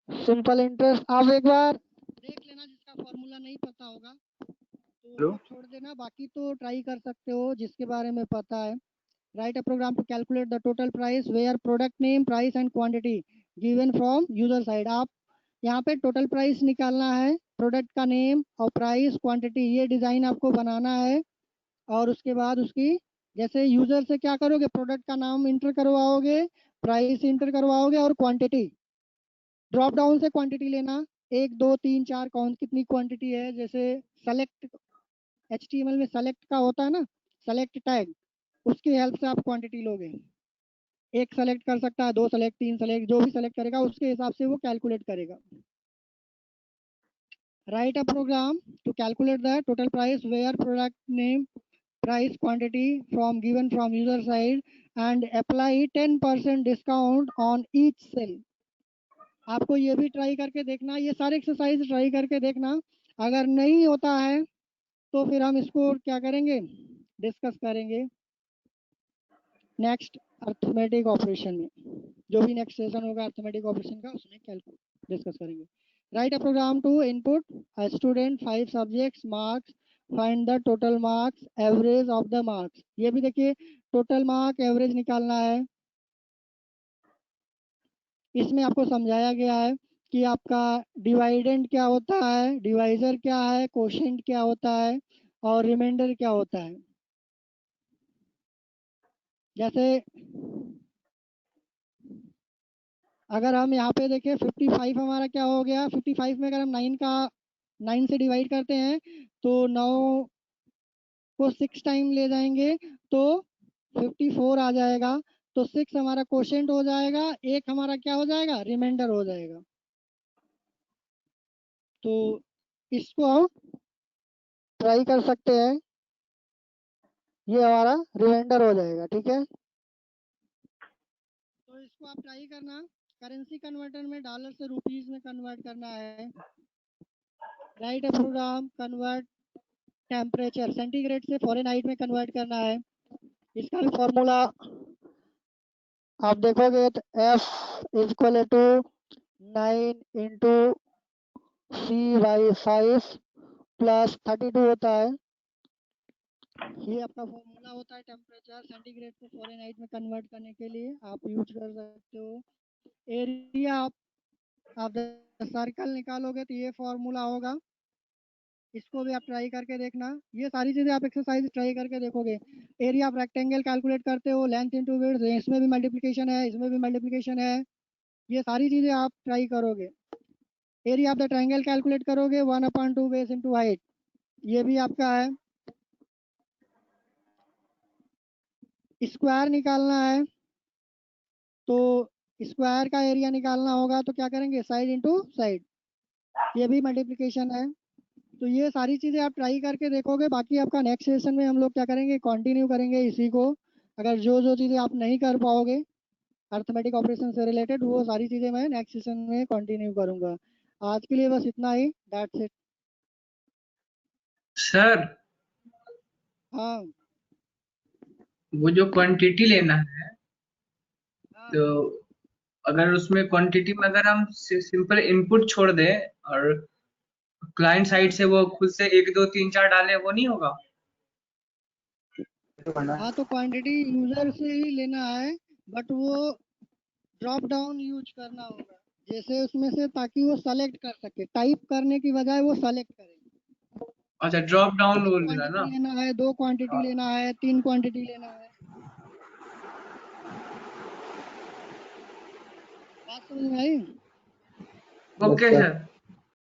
S1: सिंपल इंटरेस्ट आप एक बार देख लेना, जिसका फॉर्मूला नहीं पता होगा तो
S2: हेलो
S1: वो छोड़ देना, बाकी तो ट्राई कर सकते हो जिसके बारे में पता है। Write a program to calculate the total price where product name, price and quantity given from user side. आप यहाँ पे टोटल प्राइस निकालना है, प्रोडक्ट का नेम और प्राइस, क्वांटिटी, ये डिज़ाइन आपको बनाना है। और उसके बाद उसकी जैसे यूजर से क्या करोगे, प्रोडक्ट का नाम इंटर करवाओगे, प्राइस इंटर करवाओगे और क्वांटिटी, ड्रॉप डाउन से क्वांटिटी लेना, 1 2 3 4 कौन कितनी क्वांटिटी है। जैसे सेलेक्ट, HTML में सेलेक्ट का होता है ना, सेलेक्ट टैग, उसकी हेल्प से आप क्वांटिटी लोगे। एक सेलेक्ट कर सकता है, 2 सेलेक्ट, 3 सेलेक्ट, जो भी सेलेक्ट करेगा उसके हिसाब से वो कैलकुलेट करेगा। Write a program to calculate the total price where product name, price, quantity from given from user side and apply 10% discount on each sale। आपको ये भी ट्राई करके देखना, ये सारे एक्सरसाइज ट्राई करके देखना। अगर नहीं होता है तो फिर हम इसको क्या करेंगे, डिस्कस करेंगे नेक्स्ट अर्थमेटिक ऑपरेशन में। जो भी नेक्स्ट सेशन होगा अर्थमेटिक ऑपरेशन का उसमें डिस्कस करेंगे। Write a program to input a student 5 subjects marks, find the total marks, average of the marks. ये भी देखिए टोटल मार्क एवरेज निकालना है। इसमें आपको समझाया गया है कि आपका डिवाइडेंड क्या होता है, डिवाइजर क्या है, कोशेंट क्या होता है और रिमाइंडर क्या होता है। जैसे अगर हम यहाँ पे देखें 55 हमारा क्या हो गया, 55 में अगर हम 9 से डिवाइड करते हैं तो 9 को 6 टाइम ले जाएंगे तो 54 आ जाएगा। तो 6 हमारा कोशेंट हो जाएगा, एक हमारा क्या हो जाएगा, रिमाइंडर हो जाएगा। तो इसको हम ट्राई कर सकते हैं, ये हमारा रिमाइंडर हो जाएगा। ठीक है, तो इसको आप ट्राई करना। करेंसी कन्वर्टर में डॉलर से रुपीस में कन्वर्ट करना है। Write a program convert temperature centigrade से फ़ारेनहाइट में कन्वर्ट करना है। इसका भी फॉर्मूला आप देखोगे तो F is equal to 9 into C/5 plus 32 होता है। ये आपका फॉर्मूला होता है टेम्परेचर सेंटीग्रेड से फ़ारेनहाइट में कन्वर्ट करने के लिए, आप यूज कर सकते हो। एरिया आप सर्कल निकालोगे तो ये फॉर्मूला होगा, इसको भी आप ट्राई करके देखना। ये सारी चीज़ें आप एक्सरसाइज ट्राई करके देखोगे। एरिया आप रेक्टेंगल कैलकुलेट करते हो, लेंथ इंटू विड्थ, इसमें भी मल्टीप्लिकेशन है, इसमें भी मल्टीप्लिकेशन है। ये सारी चीज़ें आप ट्राई करोगे। Area of the triangle calculate करोगे 1/2 बेस इंटू हाइट, ये भी आपका है। स्क्वायर निकालना है तो स्क्वायर का एरिया निकालना होगा तो क्या करेंगे, साइड इंटू साइड, ये भी मल्टीप्लिकेशन है। तो ये सारी चीज़ें आप ट्राई करके देखोगे। बाकी आपका नेक्स्ट सेशन में हम लोग क्या करेंगे, कंटिन्यू करेंगे इसी को। अगर जो जो चीज़ें आप नहीं कर पाओगे अर्थमेटिक ऑपरेशन से रिलेटेड, वो सारी चीज़ें मैं नेक्स्ट सेशन में कंटिन्यू करूँगा। आज के लिए बस इतना ही, दैट्स इट।
S2: सर
S1: हाँ
S2: वो जो क्वांटिटी लेना है,
S1: हाँ
S2: तो अगर उसमें क्वांटिटी में अगर हम सिंपल इनपुट छोड़ दें और क्लाइंट साइड से वो खुद से 1 2 3 4 डाले, वो नहीं होगा?
S1: हाँ, तो क्वांटिटी यूज़र से ही लेना है, बट वो ड्रॉप डाउन यूज करना होगा जैसे उसमें से, ताकि वो सेलेक्ट कर सके, टाइप करने की बजाय वो सेलेक्ट करे।
S2: अच्छा, ड्रॉप डाउन
S1: 1
S2: बोल रहा
S1: क्वांटिटी
S2: ना।
S1: लेना है, 2 क्वांटिटी लेना है, 3 क्वांटिटी लेना है। बात समझ में आई?
S2: Okay sir.